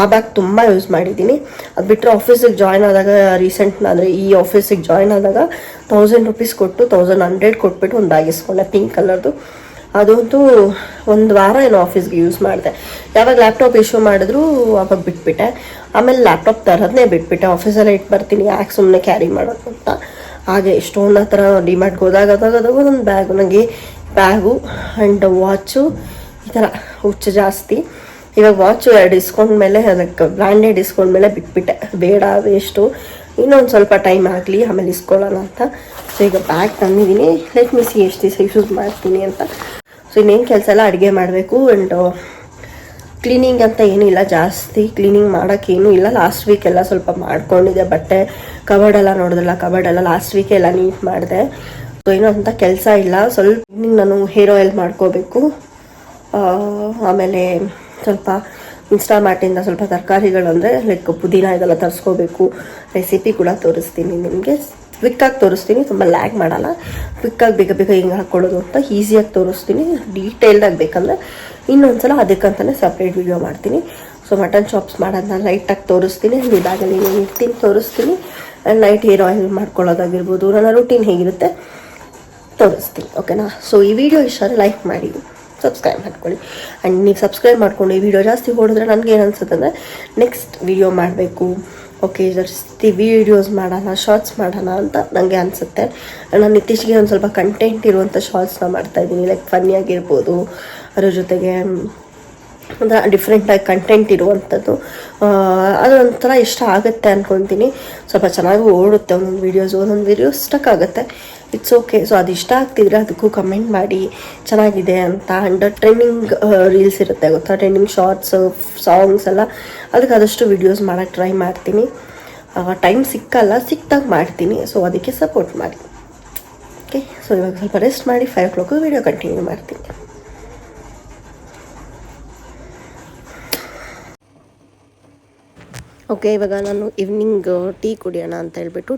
ಆ ಬ್ಯಾಗ್ ತುಂಬ ಯೂಸ್ ಮಾಡಿದ್ದೀನಿ. ಅದು ಬಿಟ್ಟರೆ ಆಫೀಸಿಗೆ ಜಾಯ್ನ್ ಆದಾಗ ಅಂದರೆ ಈ ಆಫೀಸಿಗೆ ಜಾಯ್ನ್ ಆದಾಗ 1000 ರೂಪೀಸ್ ಕೊಟ್ಟು 1100 ಕೊಟ್ಬಿಟ್ಟು ಒಂದು ಬ್ಯಾಗ್ ಇಸ್ಕೊಂಡೆ, ಪಿಂಕ್ ಕಲರ್ದು. ಅದಂತೂ ಒಂದು ವಾರ ಏನೋ ಆಫೀಸ್ಗೆ ಯೂಸ್ ಮಾಡಿದೆ. ಯಾವಾಗ ಲ್ಯಾಪ್ಟಾಪ್ ಇಶ್ಯೂ ಮಾಡಿದ್ರು ಅವಾಗ ಬಿಟ್ಬಿಟ್ಟೆ. ಆಮೇಲೆ ಲ್ಯಾಪ್ಟಾಪ್ ತರೋದನ್ನೇ ಬಿಟ್ಬಿಟ್ಟೆ. ಆಫೀಸಲ್ಲೇ ಇಟ್ಟು ಬರ್ತೀನಿ, ಯಾಕೆ ಸುಮ್ಮನೆ ಕ್ಯಾರಿ ಮಾಡೋದು ಅಂತ. ಹಾಗೆ ಎಷ್ಟೊಂದು ಆ ಥರ ಡಿಮಾರ್ಟ್ಗೆ ಹೋದಾಗ ಒಂದು ನನಗೆ ಬ್ಯಾಗು ಆ್ಯಂಡ್ ವಾಚು ಈ ಥರ ಹುಚ್ಚು ಜಾಸ್ತಿ. ಇವಾಗ ವಾಚು 2 ಇಸ್ಕೊಂಡ್ಮೇಲೆ, ಅದಕ್ಕೆ ಬ್ರ್ಯಾಂಡೆಡ್ ಇಸ್ಕೊಂಡ್ಮೇಲೆ ಬಿಟ್ಬಿಟ್ಟೆ, ಬೇಡ ವೇಸ್ಟು, ಇನ್ನೊಂದು ಸ್ವಲ್ಪ ಟೈಮ್ ಆಗಲಿ ಆಮೇಲೆ ಇಸ್ಕೊಳ್ಳೋಣ ಅಂತ. ಸೊ ಈಗ ಬ್ಯಾಗ್ ತಂದಿದ್ದೀನಿ. ಲೆಟ್ ಮಿ ಸಿ ಎಷ್ಟು ದಿವಸ ಯೂಸ್ ಮಾಡ್ತೀನಿ ಅಂತ. ಸೊ ಇನ್ನೇನು ಕೆಲಸ ಎಲ್ಲ ಅಡುಗೆ ಮಾಡಬೇಕು. ಆ್ಯಂಡ್ ಕ್ಲೀನಿಂಗ್ ಅಂತ ಏನೂ ಇಲ್ಲ, ಜಾಸ್ತಿ ಕ್ಲೀನಿಂಗ್ ಮಾಡೋಕ್ಕೇನೂ ಇಲ್ಲ. ಲಾಸ್ಟ್ ವೀಕ್ ಎಲ್ಲ ಸ್ವಲ್ಪ ಮಾಡ್ಕೊಂಡಿದ್ದೆ. ಬಟ್ಟೆ ಕಬರ್ಡೆಲ್ಲ ನೋಡಿದ್ರಲ್ಲ, ಕಬರ್ಡೆಲ್ಲ ಲಾಸ್ಟ್ ವೀಕೆ ಎಲ್ಲ ನೀಟ್ ಮಾಡಿದೆ. ಸೊ ಏನೋ ಅಂತ ಕೆಲಸ ಇಲ್ಲ. ಸ್ವಲ್ಪ ನಾನು ಹೇರ್ ಆಯಿಲ್ ಮಾಡ್ಕೋಬೇಕು. ಆಮೇಲೆ ಸ್ವಲ್ಪ ಇನ್ಸ್ಟಾಮಾರ್ಟಿಂದ ಸ್ವಲ್ಪ ತರಕಾರಿಗಳು ಅಂದರೆ ಲೈಕ್ ಪುದೀನ ಇದೆಲ್ಲ ತರಿಸ್ಕೋಬೇಕು. ರೆಸಿಪಿ ಕೂಡ ತೋರಿಸ್ತೀನಿ ನಿಮಗೆ, ಕ್ವಿಕ್ಕಾಗಿ ತೋರಿಸ್ತೀನಿ, ತುಂಬ ಲ್ಯಾಗ್ ಮಾಡಲ್ಲ. ಕ್ವಿಕ್ಕಾಗಿ ಬೇಗ ಹಿಂಗೆ ಹಾಕ್ಕೊಳ್ಳೋದು ಅಂತ ಈಸಿಯಾಗಿ ತೋರಿಸ್ತೀನಿ. ಡೀಟೇಲ್ಡಾಗಿ ಬೇಕಂದರೆ ಇನ್ನೊಂದ್ಸಲ ಅದಕ್ಕಂತಲೇ ಸಪ್ರೇಟ್ ವಿಡಿಯೋ ಮಾಡ್ತೀನಿ. ಸೊ ಮಟನ್ ಚಾಪ್ಸ್ ಮಾಡೋದನ್ನ ಲೈಟಾಗಿ ತೋರಿಸ್ತೀನಿ, ಈ ಬ್ಯಾಗಲ್ಲಿ ಏನೇನು ಇರ್ತೀನಿ ತೋರಿಸ್ತೀನಿ. ಆ್ಯಂಡ್ ನೈಟ್ ಹೇರ್ ಆಯಿಲ್ ಮಾಡ್ಕೊಳ್ಳೋದಾಗಿರ್ಬೋದು, ನನ್ನ ರೂಟೀನ್ ಹೇಗಿರುತ್ತೆ ತೋರಿಸ್ತೀನಿ, ಓಕೆನಾ. ಸೊ ಈ ವಿಡಿಯೋ ಇಷ್ಟ ಲೈಕ್ ಮಾಡಿ, ಸಬ್ಸ್ಕ್ರೈಬ್ ಮಾಡ್ಕೊಳ್ಳಿ. ಆ್ಯಂಡ್ ನೀವು ಸಬ್ಸ್ಕ್ರೈಬ್ ಮಾಡ್ಕೊಂಡು ಈ ವಿಡಿಯೋ ಜಾಸ್ತಿ ಹೊಡಿದ್ರೆ ನನಗೆ ಏನು ಅನ್ಸುತ್ತೆ ಅಂದರೆ ನೆಕ್ಸ್ಟ್ ವಿಡಿಯೋ ಮಾಡಬೇಕು, ಓಕೆ ಜಾಸ್ತಿ ವೀಡಿಯೋಸ್ ಮಾಡೋಣ, ಶಾರ್ಟ್ಸ್ ಮಾಡೋಣ ಅಂತ ನನಗೆ ಅನಿಸುತ್ತೆ. ನಾನು ಇತ್ತೀಚೆಗೆ ಒಂದು ಸ್ವಲ್ಪ ಕಂಟೆಂಟ್ ಇರುವಂಥ ಶಾರ್ಟ್ಸ್ನ ಮಾಡ್ತಾಯಿದ್ದೀನಿ, ಲೈಕ್ ಫನ್ನಿಯಾಗಿರ್ಬೋದು, ಅದ್ರ ಜೊತೆಗೆ ಒಂಥರ ಡಿಫ್ರೆಂಟಾಗಿ ಕಂಟೆಂಟ್ ಇರುವಂಥದ್ದು. ಅದೊಂಥರ ಇಷ್ಟ ಆಗುತ್ತೆ ಅಂದ್ಕೊತೀನಿ. ಸ್ವಲ್ಪ ಚೆನ್ನಾಗಿ ಓಡುತ್ತೆ ಒಂದೊಂದು ವೀಡಿಯೋಸ್ ಸ್ಟಕ್ ಆಗುತ್ತೆ. It's okay. ಸೊ ಅದು ಇಷ್ಟ ಆಗ್ತಿದ್ರೆ ಅದಕ್ಕೂ ಕಮೆಂಟ್ ಮಾಡಿ ಚೆನ್ನಾಗಿದೆ ಅಂತ. ಆ್ಯಂಡ್ ಟ್ರೆಂಡಿಂಗ್ ರೀಲ್ಸ್ ಇರುತ್ತೆ ಗೊತ್ತಾ, ಟ್ರೆಂಡಿಂಗ್ ಶಾರ್ಟ್ಸ್ ಸಾಂಗ್ಸ್ ಎಲ್ಲ, ಅದಕ್ಕೆ ಆದಷ್ಟು ವೀಡಿಯೋಸ್ ಮಾಡೋಕ್ಕೆ ಟ್ರೈ ಮಾಡ್ತೀನಿ. ಟೈಮ್ ಸಿಕ್ಕಾಗ ಮಾಡ್ತೀನಿ. ಸೊ ಅದಕ್ಕೆ ಸಪೋರ್ಟ್ ಮಾಡಿ. ಓಕೆ, ಸೊ ಇವಾಗ ಸ್ವಲ್ಪ ರೆಸ್ಟ್ ಮಾಡಿ 5 o'clock ವೀಡಿಯೋ ಕಂಟಿನ್ಯೂ ಮಾಡ್ತೀನಿ. ಓಕೆ, ಇವಾಗ ನಾನು ಈವ್ನಿಂಗ್ ಟೀ ಕುಡಿಯೋಣ ಅಂತ ಹೇಳ್ಬಿಟ್ಟು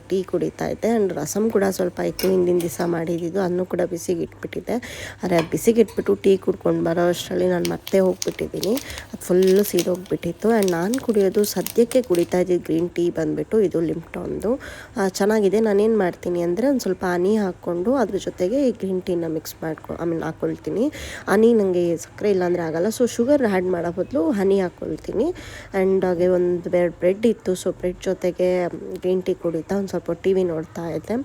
ಟೀ ಕುಡಿತಾ ಇದ್ದೆ. ಆ್ಯಂಡ್ ರಸಮ್ ಕೂಡ ಸ್ವಲ್ಪ ಇತ್ತು, ಹಿಂದಿನ ದಿವಸ ಮಾಡಿದ್ದು, ಅದನ್ನು ಕೂಡ ಬಿಸಿಗೆ ಇಟ್ಬಿಟ್ಟಿದ್ದೆ. ಆದರೆ ಅದು ಬಿಸಿಗೆ ಇಟ್ಬಿಟ್ಟು ಟೀ ಕುಡ್ಕೊಂಡು ಬರೋ ಅಷ್ಟರಲ್ಲಿ ನಾನು ಮತ್ತೆ ಹೋಗ್ಬಿಟ್ಟಿದ್ದೀನಿ, ಅದು ಫುಲ್ಲು ಸೀದೋಗ್ಬಿಟ್ಟಿತ್ತು. ಆ್ಯಂಡ್ ನಾನು ಕುಡಿಯೋದು ಸದ್ಯಕ್ಕೆ ಕುಡಿತಾ ಇದ್ದಿದ್ದು ಗ್ರೀನ್ ಟೀ ಬಂದುಬಿಟ್ಟು ಇದು ಲಿಮ್ಟೊಂದು ಚೆನ್ನಾಗಿದೆ. ನಾನೇನು ಮಾಡ್ತೀನಿ ಅಂದರೆ ಒಂದು ಸ್ವಲ್ಪ ಹನಿ ಹಾಕ್ಕೊಂಡು ಅದ್ರ ಜೊತೆಗೆ ಈ ಗ್ರೀನ್ ಟೀನ ಮಿಕ್ಸ್ ಹಾಕ್ಕೊಳ್ತೀನಿ. ಹನಿ ನನಗೆ ಸಕ್ಕರೆ ಇಲ್ಲಾಂದರೆ ಆಗೋಲ್ಲ, ಸೊ ಶುಗರ್ ಆ್ಯಡ್ ಮಾಡೋ ಬದಲು ಹನಿ ಹಾಕ್ಕೊಳ್ತೀನಿ. ಆ್ಯಂಡ್ ಹಾಗೆ ಒಂದು ಬ್ರೆಡ್ ಇತ್ತು, ಸೊ ಬ್ರೆಡ್ ಜೊತೆಗೆ ಗ್ರೀನ್ ಟೀ ಕುಡಿತಾ ಒಂದು ಸ್ವಲ್ಪ ಟಿ ವಿ ನೋಡ್ತಾ ಇದ್ದೆ.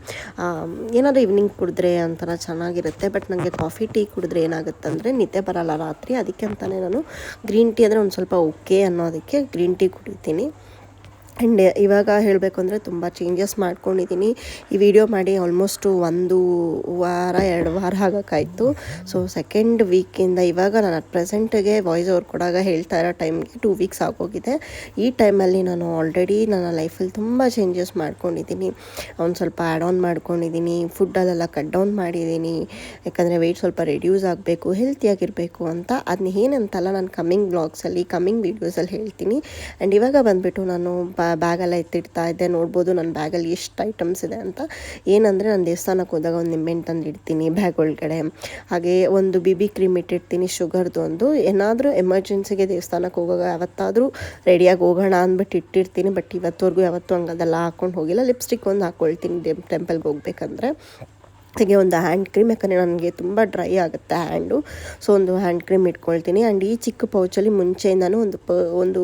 ಏನಾದರೂ ಈವ್ನಿಂಗ್ ಕುಡಿದ್ರೆ ಒಂಥರ ಚೆನ್ನಾಗಿರುತ್ತೆ. ಬಟ್ ನನಗೆ ಕಾಫಿ ಟೀ ಕುಡಿದ್ರೆ ಏನಾಗುತ್ತೆ ಅಂದರೆ ನಿದ್ದೆ ಬರೋಲ್ಲ ರಾತ್ರಿ. ಅದಕ್ಕೆ ಅಂತಲೇ ನಾನು ಗ್ರೀನ್ ಟೀ ಅಂದರೆ ಒಂದು ಸ್ವಲ್ಪ ಓಕೆ ಅನ್ನೋದಕ್ಕೆ ಗ್ರೀನ್ ಟೀ ಕುಡಿತೀನಿ. ಆ್ಯಂಡ್ ಇವಾಗ ಹೇಳಬೇಕು ಅಂದರೆ ತುಂಬ ಚೇಂಜಸ್ ಮಾಡ್ಕೊಂಡಿದ್ದೀನಿ. ಈ ವಿಡಿಯೋ ಮಾಡಿ ಆಲ್ಮೋಸ್ಟು 1 ವಾರ 2 ವಾರ ಆಗೋಕ್ಕಾಯಿತು. ಸೊ ಸೆಕೆಂಡ್ ವೀಕಿಂದ ಇವಾಗ ನಾನು ಅಟ್ ಪ್ರೆಸೆಂಟಿಗೆ ವಾಯ್ಸ್ ಓವರ್ ಕೊಡಾಗ ಹೇಳ್ತಾ ಇರೋ ಟೈಮ್ಗೆ 2 ವೀಕ್ಸ್ ಆಗೋಗಿದೆ. ಈ ಟೈಮಲ್ಲಿ ನಾನು ಆಲ್ರೆಡಿ ನನ್ನ ಲೈಫಲ್ಲಿ ತುಂಬ ಚೇಂಜಸ್ ಮಾಡ್ಕೊಂಡಿದ್ದೀನಿ. ಒಂದು ಸ್ವಲ್ಪ ಆ್ಯಡ್ ಆನ್ ಮಾಡ್ಕೊಂಡಿದ್ದೀನಿ, ಫುಡ್ಡಲ್ಲೆಲ್ಲ ಕಟ್ ಡೌನ್ ಮಾಡಿದ್ದೀನಿ. ಯಾಕಂದರೆ ವೆಯ್ಟ್ ಸ್ವಲ್ಪ ರೆಡ್ಯೂಸ್ ಆಗಬೇಕು, ಹೆಲ್ತಿಯಾಗಿರಬೇಕು ಅಂತ. ಅದನ್ನ ಏನಂತಲ್ಲ ನಾನು ಕಮ್ಮಿಂಗ್ ವ್ಲಾಗ್ಸಲ್ಲಿ ಕಮ್ಮಿಂಗ್ ವೀಡಿಯೋಸಲ್ಲಿ ಹೇಳ್ತೀನಿ. ಆ್ಯಂಡ್ ಇವಾಗ ಬಂದುಬಿಟ್ಟು ನಾನು ಬ್ಯಾಗೆಲ್ಲ ಎತ್ತಿಡ್ತಾ ಇದ್ದೆ. ನೋಡ್ಬೋದು ನನ್ನ ಬ್ಯಾಗಲ್ಲಿ ಎಷ್ಟು ಐಟಮ್ಸ್ ಇದೆ ಅಂತ. ಏನಂದರೆ ನಾನು ದೇವಸ್ಥಾನಕ್ಕೆ ಹೋದಾಗ ಒಂದು ನಿಂಬೆಹಣ್ಣು ತಂದು ಇಡ್ತೀನಿ ಬ್ಯಾಗ್ ಒಳಗಡೆ. ಹಾಗೆ ಒಂದು BB ಕ್ರೀಮ್ ಇಟ್ಟಿರ್ತೀನಿ, ಶುಗರ್ದು ಒಂದು. ಏನಾದರೂ ಎಮರ್ಜೆನ್ಸಿಗೆ ದೇವಸ್ಥಾನಕ್ಕೆ ಹೋಗುವಾಗ ಯಾವತ್ತಾದರೂ ರೆಡಿಯಾಗಿ ಹೋಗೋಣ ಅಂದ್ಬಿಟ್ಟು ಇಟ್ಟಿರ್ತೀನಿ. ಬಟ್ ಇವತ್ತವರೆಗೂ ಯಾವತ್ತೂ ಹಂಗದೆಲ್ಲ ಹಾಕ್ಕೊಂಡು ಹೋಗಿಲ್ಲ. ಲಿಪ್ಸ್ಟಿಕ್ ಒಂದು ಹಾಕ್ಕೊಳ್ತೀನಿ ಟೆಂಪಲ್ಗೆ ಹೋಗ್ಬೇಕಂದ್ರೆ. ಹಾಗೆ ಒಂದು ಹ್ಯಾಂಡ್ ಕ್ರೀಮ್, ಯಾಕಂದರೆ ನನಗೆ ತುಂಬ ಡ್ರೈ ಆಗುತ್ತೆ ಹ್ಯಾಂಡು. ಸೊ ಒಂದು ಹ್ಯಾಂಡ್ ಕ್ರೀಮ್ ಇಟ್ಕೊಳ್ತೀನಿ. ಆ್ಯಂಡ್ ಈ ಚಿಕ್ಕ ಪೌಚಲ್ಲಿ ಮುಂಚೆಯಿಂದನೂ ಒಂದು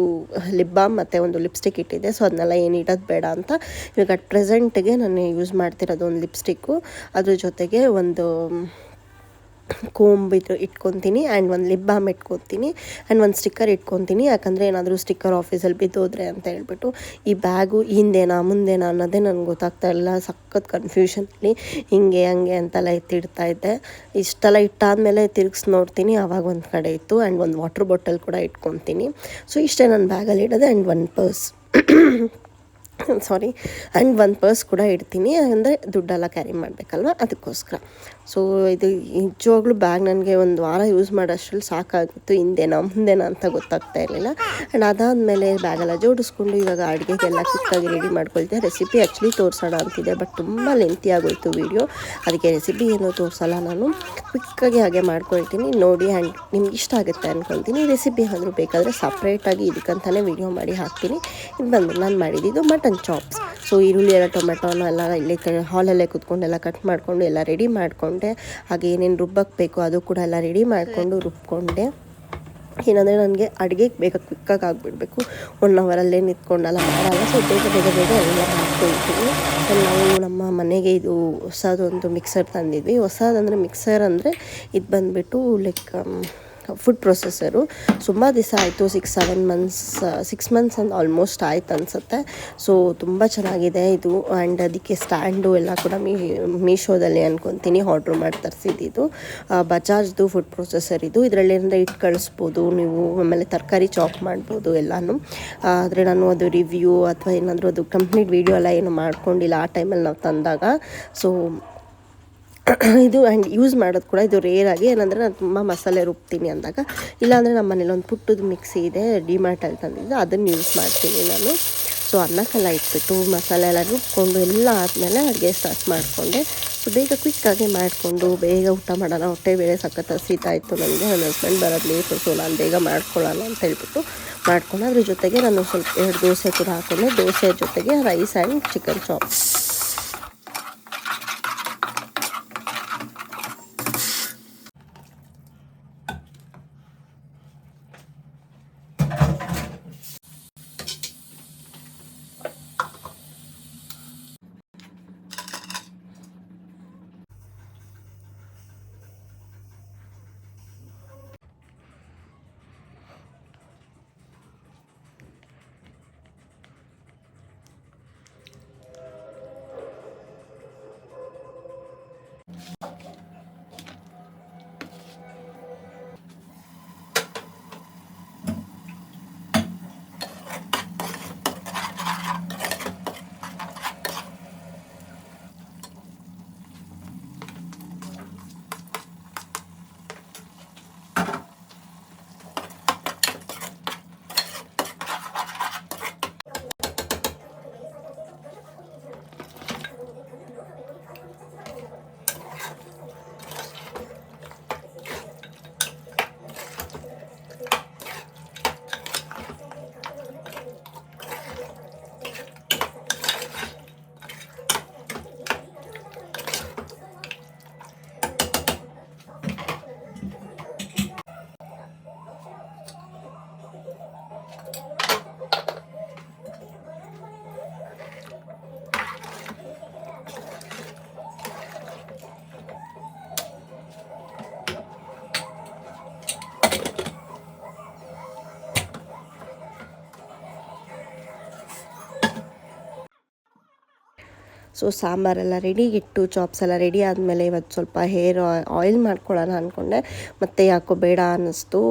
ಲಿಪ್ ಬಾಮ್ ಮತ್ತು ಒಂದು ಲಿಪ್ಸ್ಟಿಕ್ ಇಟ್ಟಿದ್ದೆ. ಸೊ ಅದನ್ನೆಲ್ಲ ಏನು ಇಡೋದು ಬೇಡ ಅಂತ ಇವಾಗ ಅಟ್ ಪ್ರೆಸೆಂಟಿಗೆ ನಾನು ಯೂಸ್ ಮಾಡ್ತಿರೋದು ಒಂದು ಲಿಪ್ಸ್ಟಿಕ್ಕು, ಅದ್ರ ಜೊತೆಗೆ ಒಂದು ಕೋಂಬ್ ಇಟ್ಕೊತೀನಿ. ಆ್ಯಂಡ್ ಒಂದು ಲಿಪ್ ಬಾಮ್ ಇಟ್ಕೊತೀನಿ. ಆ್ಯಂಡ್ ಒಂದು ಸ್ಟಿಕ್ಕರ್ ಇಟ್ಕೊತೀನಿ, ಯಾಕಂದರೆ ಏನಾದರೂ ಸ್ಟಿಕ್ಕರ್ ಆಫೀಸಲ್ಲಿ ಬಿದ್ದೋದ್ರೆ ಅಂತ ಹೇಳ್ಬಿಟ್ಟು. ಈ ಬ್ಯಾಗು ಹಿಂದೆನಾ ಮುಂದೆನಾ ಅನ್ನೋದೇ ನನಗೆ ಗೊತ್ತಾಗ್ತಾ ಇಲ್ಲ. ಸಖತ್ ಕನ್ಫ್ಯೂಷನಲ್ಲಿ ಹಿಂಗೆ ಹಂಗೆ ಅಂತೆಲ್ಲ ಎತ್ತಿಡ್ತಾ ಇದ್ದೆ. ಇಷ್ಟೆಲ್ಲ ಇಟ್ಟಾದಮೇಲೆ ತಿರುಗಿಸಿ ನೋಡ್ತೀನಿ, ಆವಾಗ ಒಂದು ಕಡೆ ಇತ್ತು. ಆ್ಯಂಡ್ ಒಂದು ವಾಟರ್ ಬಾಟಲ್ ಕೂಡ ಇಟ್ಕೊತೀನಿ. ಸೊ ಇಷ್ಟೇ ನನ್ನ ಬ್ಯಾಗಲ್ಲಿ ಇಡೋದು. ಆ್ಯಂಡ್ ಒಂದು ಪರ್ಸ್ ಆ್ಯಂಡ್ ಒಂದು ಪರ್ಸ್ ಕೂಡ ಇಡ್ತೀನಿ, ಅಂದರೆ ದುಡ್ಡೆಲ್ಲ ಕ್ಯಾರಿ ಮಾಡಬೇಕಲ್ವ, ಅದಕ್ಕೋಸ್ಕರ. ಸೊ ಇದು ನಿಜವಾಗ್ಲೂ ಬ್ಯಾಗ್ ನನಗೆ ಒಂದು ವಾರ ಯೂಸ್ ಮಾಡೋಷ್ಟ್ರಲ್ಲಿ ಸಾಕಾಗಿತ್ತು. ಹಿಂದೆನಾ ಮುಂದೆನಾ ಅಂತ ಗೊತ್ತಾಗ್ತಾ ಇರಲಿಲ್ಲ. ಆ್ಯಂಡ್ ಅದಾದಮೇಲೆ ಬ್ಯಾಗೆಲ್ಲ ಜೋಡಿಸ್ಕೊಂಡು ಇವಾಗ ಅಡುಗೆಗೆಲ್ಲ ಕ್ವಿಕ್ಕಾಗಿ ರೆಡಿ ಮಾಡ್ಕೊಳ್ತೆ. ರೆಸಿಪಿ ಆ್ಯಕ್ಚುಲಿ ತೋರಿಸೋಣ ಅಂತಿದೆ, ಬಟ್ ತುಂಬ ಲೆಂತಿ ಆಗೋಯ್ತು ವೀಡಿಯೋ. ಅದಕ್ಕೆ ರೆಸಿಪಿ ಏನೋ ತೋರಿಸಲ್ಲ, ನಾನು ಕ್ವಿಕ್ಕಾಗಿ ಹಾಗೆ ಮಾಡ್ಕೊಳ್ತೀನಿ ನೋಡಿ. ಆ್ಯಂಡ್ ನಿಮ್ಗೆ ಇಷ್ಟ ಆಗುತ್ತೆ ಅಂದ್ಕೊಳ್ತೀನಿ. ರೆಸಿಪಿ ಆದರೂ ಬೇಕಾದರೆ ಸಪ್ರೇಟಾಗಿ ಇದಕ್ಕಂತಲೇ ವೀಡಿಯೋ ಮಾಡಿ ಹಾಕ್ತೀನಿ. ಇದು ಬಂದು ನಾನು ಮಾಡಿದ್ದು ಮಟನ್ ಚಾಪ್ಸ್. ಸೊ ಈರುಳ್ಳಿ ಎಲ್ಲ ಟೊಮೆಟೊನ ಎಲ್ಲ ಇಲ್ಲಿ ಹಾಲಲ್ಲೇ ಕುತ್ಕೊಂಡೆಲ್ಲ ಕಟ್ ಮಾಡಿಕೊಂಡು ಎಲ್ಲ ರೆಡಿ ಮಾಡಿಕೊಂಡೆ. ಹಾಗೆ ಏನೇನು ರುಬ್ಬಕ್ಕೆ ಬೇಕೋ ಅದು ಕೂಡ ಎಲ್ಲ ರೆಡಿ ಮಾಡಿಕೊಂಡು ರುಬ್ಕೊಂಡೆ. ಏನಂದರೆ ನನಗೆ ಅಡುಗೆಗೆ ಬೇಗ ಕ್ವಿಕ್ಕಾಗಿ ಆಗಿಬಿಡ್ಬೇಕು, 1 ಅವರಲ್ಲೇ ನಿಂತ್ಕೊಂಡೆಲ್ಲ ಮಾಡಲ್ಲ. ಸೊ ಬೇಗ ಎಲ್ಲ ಮಾಡ್ಕೊಳ್ತೀನಿ. ನಾವು ನಮ್ಮ ಮನೆಗೆ ಇದು ಹೊಸದೊಂದು ಮಿಕ್ಸರ್ ತಂದಿದ್ವಿ. ಹೊಸದಂದರೆ ಮಿಕ್ಸರ್ ಅಂದರೆ ಇದು ಬಂದುಬಿಟ್ಟು ಲೈಕ್ ಫುಡ್ ಪ್ರೊಸೆಸರು. ತುಂಬ ದಿವಸ ಆಯಿತು, 6 ಮಂತ್ಸ್ ಅಂತ ಆಲ್ಮೋಸ್ಟ್ ಆಯ್ತು ಅನಿಸುತ್ತೆ. ಸೊ ತುಂಬ ಚೆನ್ನಾಗಿದೆ ಇದು. ಆ್ಯಂಡ್ ಅದಕ್ಕೆ ಸ್ಟ್ಯಾಂಡು ಎಲ್ಲ ಕೂಡ ಮೀಶೋದಲ್ಲಿ ಅನ್ಕೊತೀನಿ ಆರ್ಡ್ರ್ ಮಾಡಿ ತರಿಸಿದ್ದು. ಬಜಾಜ್ದು ಫುಡ್ ಪ್ರೊಸೆಸರ್ ಇದು. ಇದರಲ್ಲಿ ಏನಾದರೆ ಇಟ್ಟು ಕಳಿಸ್ಬೋದು ನೀವು, ಆಮೇಲೆ ತರಕಾರಿ ಚಾಪ್ ಮಾಡ್ಬೋದು ಎಲ್ಲನೂ. ಆದರೆ ನಾನು ಅದು ರಿವ್ಯೂ ಅಥವಾ ಏನಾದರೂ ಅದು ಕಂಪ್ಲೀಟ್ ವೀಡಿಯೋ ಎಲ್ಲ ಏನು ಮಾಡ್ಕೊಂಡಿಲ್ಲ ಆ ಟೈಮಲ್ಲಿ ನಾವು ತಂದಾಗ. ಸೊ ಇದು ಆ್ಯಂಡ್ ಯೂಸ್ ಮಾಡೋದು ಕೂಡ ಇದು ರೇರಾಗಿ. ಏನಂದರೆ ನಾನು ತುಂಬ ಮಸಾಲೆ ರುಬ್ತೀನಿ ಅಂದಾಗ, ಇಲ್ಲಾಂದರೆ ನಮ್ಮ ಮನೇಲಿ ಒಂದು ಪುಟ್ಟದು ಮಿಕ್ಸಿ ಇದೆ, ಡಿಮಾರ್ಟಲ್ಲಿ ತಂದಿದ್ದು, ಅದನ್ನು ಯೂಸ್ ಮಾಡ್ತೀನಿ ನಾನು. ಸೊ ಅನ್ನಕ್ಕೆಲ್ಲ ಇಟ್ಬಿಟ್ಟು ಮಸಾಲೆ ಎಲ್ಲ ರುಬ್ಕೊಂಡು ಎಲ್ಲ ಆದಮೇಲೆ ಅಡುಗೆ ಸ್ಟಾರ್ಟ್ ಮಾಡಿಕೊಂಡೆ. ಸೊ ಬೇಗ ಕ್ವಿಕ್ಕಾಗಿ ಮಾಡಿಕೊಂಡು ಬೇಗ ಊಟ ಮಾಡೋಣ. ಹೊಟ್ಟೆ ಬೇರೆ ಸಖತ್ ಹಸಿತಾಯಿತ್ತು ನನಗೆ. ನನ್ನ ಹಸ್ಬೆಂಡ್ ಬರೋದು ಲೇಟು, ಸೊ ನಾನು ಬೇಗ ಮಾಡ್ಕೊಳ್ಳೋಣ ಅಂತ ಹೇಳ್ಬಿಟ್ಟು ಮಾಡ್ಕೊಂಡು ಅದ್ರ ಜೊತೆಗೆ ನಾನು ಸ್ವಲ್ಪ 2 ದೋಸೆ ಕೂಡ ಹಾಕ್ಕೊಂಡೆ. ದೋಸೆ ಜೊತೆಗೆ rice and chicken chop. So ಸಾಂಬಾರೆಲ್ಲ ರೆಡಿಗಿಟ್ಟು ಚಾಪ್ಸ್ ಎಲ್ಲ ರೆಡಿ ಆದಮೇಲೆ ಇವತ್ತು ಸ್ವಲ್ಪ ಹೇರ್ ಆಯಿಲ್ ಮಾಡ್ಕೊಳ್ಳೋಣ ಅಂದ್ಕೊಂಡೆ, ಮತ್ತು ಯಾಕೋ ಬೇಡ ಅನ್ನಿಸ್ತು.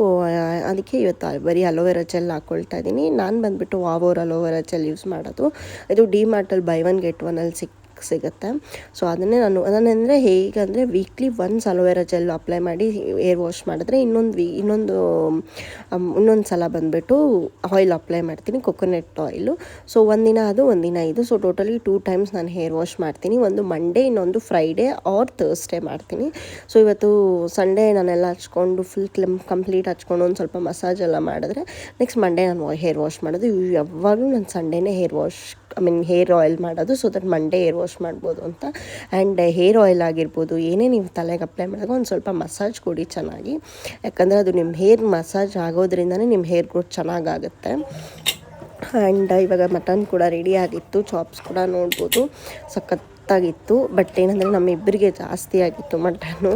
ಅದಕ್ಕೆ ಇವತ್ತು ಬರೀ ಅಲೋವೆರಾ ಜೆಲ್ ಹಾಕ್ಕೊಳ್ತಾ ಇದ್ದೀನಿ. ನಾನು ಬಂದುಬಿಟ್ಟು ವಾವೋರ್ ಅಲೋವೆರಾ ಜೆಲ್ ಯೂಸ್ ಮಾಡೋದು. ಇದು ಡಿಮಾರ್ಟಲ್ಲಿ ಬೈ ಒನ್ ಗೆಟ್ ಒನಲ್ಲಿ ಸಿಗುತ್ತೆ. ಸೊ ಅದನ್ನೇ ಅದನ್ನೆಂದರೆ ಹೇಗಂದರೆ weekly once aloe vera gel apply ಮಾಡಿ ಏರ್ ವಾಶ್ ಮಾಡಿದ್ರೆ ಇನ್ನೊಂದು ಸಲ ಬಂದುಬಿಟ್ಟು ಆಯಿಲ್ ಅಪ್ಲೈ ಮಾಡ್ತೀನಿ, ಕೊಕೊನೆಟ್ ಆಯಿಲು. ಸೊ ಒಂದಿನ ಅದು ಒಂದಿನ ಇದು. ಸೊ ಟೋಟಲಿ 2 ಟೈಮ್ಸ್ ನಾನು ಹೇರ್ ವಾಶ್ ಮಾಡ್ತೀನಿ. ಒಂದು ಮಂಡೇ, ಇನ್ನೊಂದು ಫ್ರೈಡೇ ಆರ್ ಥರ್ಸ್ಡೇ ಮಾಡ್ತೀನಿ. ಸೊ ಇವತ್ತು ಸಂಡೇ ನಾನೆಲ್ಲ ಹಚ್ಕೊಂಡು ಫುಲ್ ಕಂಪ್ಲೀಟ್ ಹಚ್ಕೊಂಡು ಒಂದು ಸ್ವಲ್ಪ ಮಸಾಜ್ ಎಲ್ಲ ಮಾಡಿದ್ರೆ ನೆಕ್ಸ್ಟ್ ಮಂಡೇ ನಾನು ಹೇರ್ ವಾಶ್ ಮಾಡೋದು. ಯಾವಾಗಲೂ ನಾನು ಸಂಡೇನೇ ಹೇರ್ ಆಯಿಲ್ ಮಾಡೋದು, so that Monday hair wash ಮಾಡ್ಬೋದು ಅಂತ. ಆ್ಯಂಡ್ ಹೇರ್ ಆಯಿಲ್ ಆಗಿರ್ಬೋದು, ಏನೇ ನೀವು ತಲೆಗೆ ಅಪ್ಲೈ ಮಾಡಿದಾಗ ಒಂದು ಸ್ವಲ್ಪ ಮಸಾಜ್ ಕೊಡಿ ಚೆನ್ನಾಗಿ. ಯಾಕಂದರೆ ಅದು ನಿಮ್ಮ ಹೇರ್ ಮಸಾಜ್ ಆಗೋದ್ರಿಂದನೇ ನಿಮ್ಮ ಹೇರ್ ಗ್ರೋತ್ ಚೆನ್ನಾಗಾಗುತ್ತೆ. ಆ್ಯಂಡ್ ಇವಾಗ ಮಟನ್ ಕೂಡ ರೆಡಿ ಆಗಿತ್ತು, ಚಾಪ್ಸ್ ಕೂಡ ನೋಡ್ಬೋದು ಸಖತ್ತಾಗಿತ್ತು. ಬಟ್ ಏನಂದರೆ ನಮ್ಮಿಬ್ಬರಿಗೆ ಜಾಸ್ತಿ ಆಗಿತ್ತು ಮಟನ್ನು.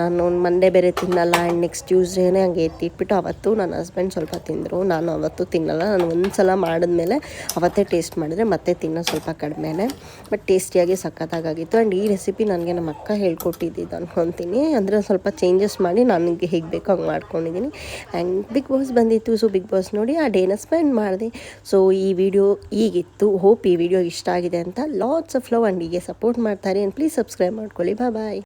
ನಾನು ಮಂಡೇ ಬೇರೆ ತಿನ್ನಲ್ಲ, ಆ್ಯಂಡ್ ನೆಕ್ಸ್ಟ್ ಟ್ಯೂಸ್ಡೇನೇ ಹಂಗೆ ಎತ್ತಿಟ್ಬಿಟ್ಟು ಅವತ್ತು ನನ್ನ ಹಸ್ಬೆಂಡ್ ಸ್ವಲ್ಪ ತಿಂದರು, ನಾನು ಅವತ್ತು ತಿನ್ನಲ್ಲ. ನಾನು ಒಂದು ಸಲ ಮಾಡಿದ್ಮೇಲೆ ಅವತ್ತೇ ಟೇಸ್ಟ್ ಮಾಡಿದರೆ ಮತ್ತೆ ತಿನ್ನೋ ಸ್ವಲ್ಪ ಕಡಿಮೆನೇ, ಬಟ್ ಟೇಸ್ಟಿಯಾಗಿ ಸಖತ್ತಾಗಿತ್ತು. ಆ್ಯಂಡ್ ಈ ರೆಸಿಪಿ ನನಗೆ ನಮ್ಮ ಅಕ್ಕ ಹೇಳ್ಕೊಟ್ಟಿದ್ದು ಅಂದ್ಕೊತೀನಿ. ಅಂದರೆ ಸ್ವಲ್ಪ ಚೇಂಜಸ್ ಮಾಡಿ ನನಗೆ ಹೇಗೆ ಬೇಕೋ ಹಂಗೆ ಮಾಡ್ಕೊಂಡಿದ್ದೀನಿ. ಆ್ಯಂಡ್ ಬಿಗ್ ಬಾಸ್ ಬಂದಿತ್ತು, ಸೊ ಬಿಗ್ ಬಾಸ್ ನೋಡಿ ಆ ಡೇನ ಸ್ಪೆಂಡ್ ಮಾಡಿದೆ. ಸೊ ಈ ವಿಡಿಯೋ ಈಗಿತ್ತು. ಹೋಪ್ ಈ ವಿಡಿಯೋ ಇಷ್ಟ ಆಗಿದೆ ಅಂತ. ಲಾಟ್ಸ್ ಆಫ್ ಲವ್ ಆ್ಯಂಡ್ ಹೀಗೆ ಸಪೋರ್ಟ್ ಮಾಡ್ತಾರೆ. ಆ್ಯಂಡ್ ಪ್ಲೀಸ್ ಸಬ್ಸ್ಕ್ರೈಬ್ ಮಾಡ್ಕೊಳ್ಳಿ. ಬಾಯ್.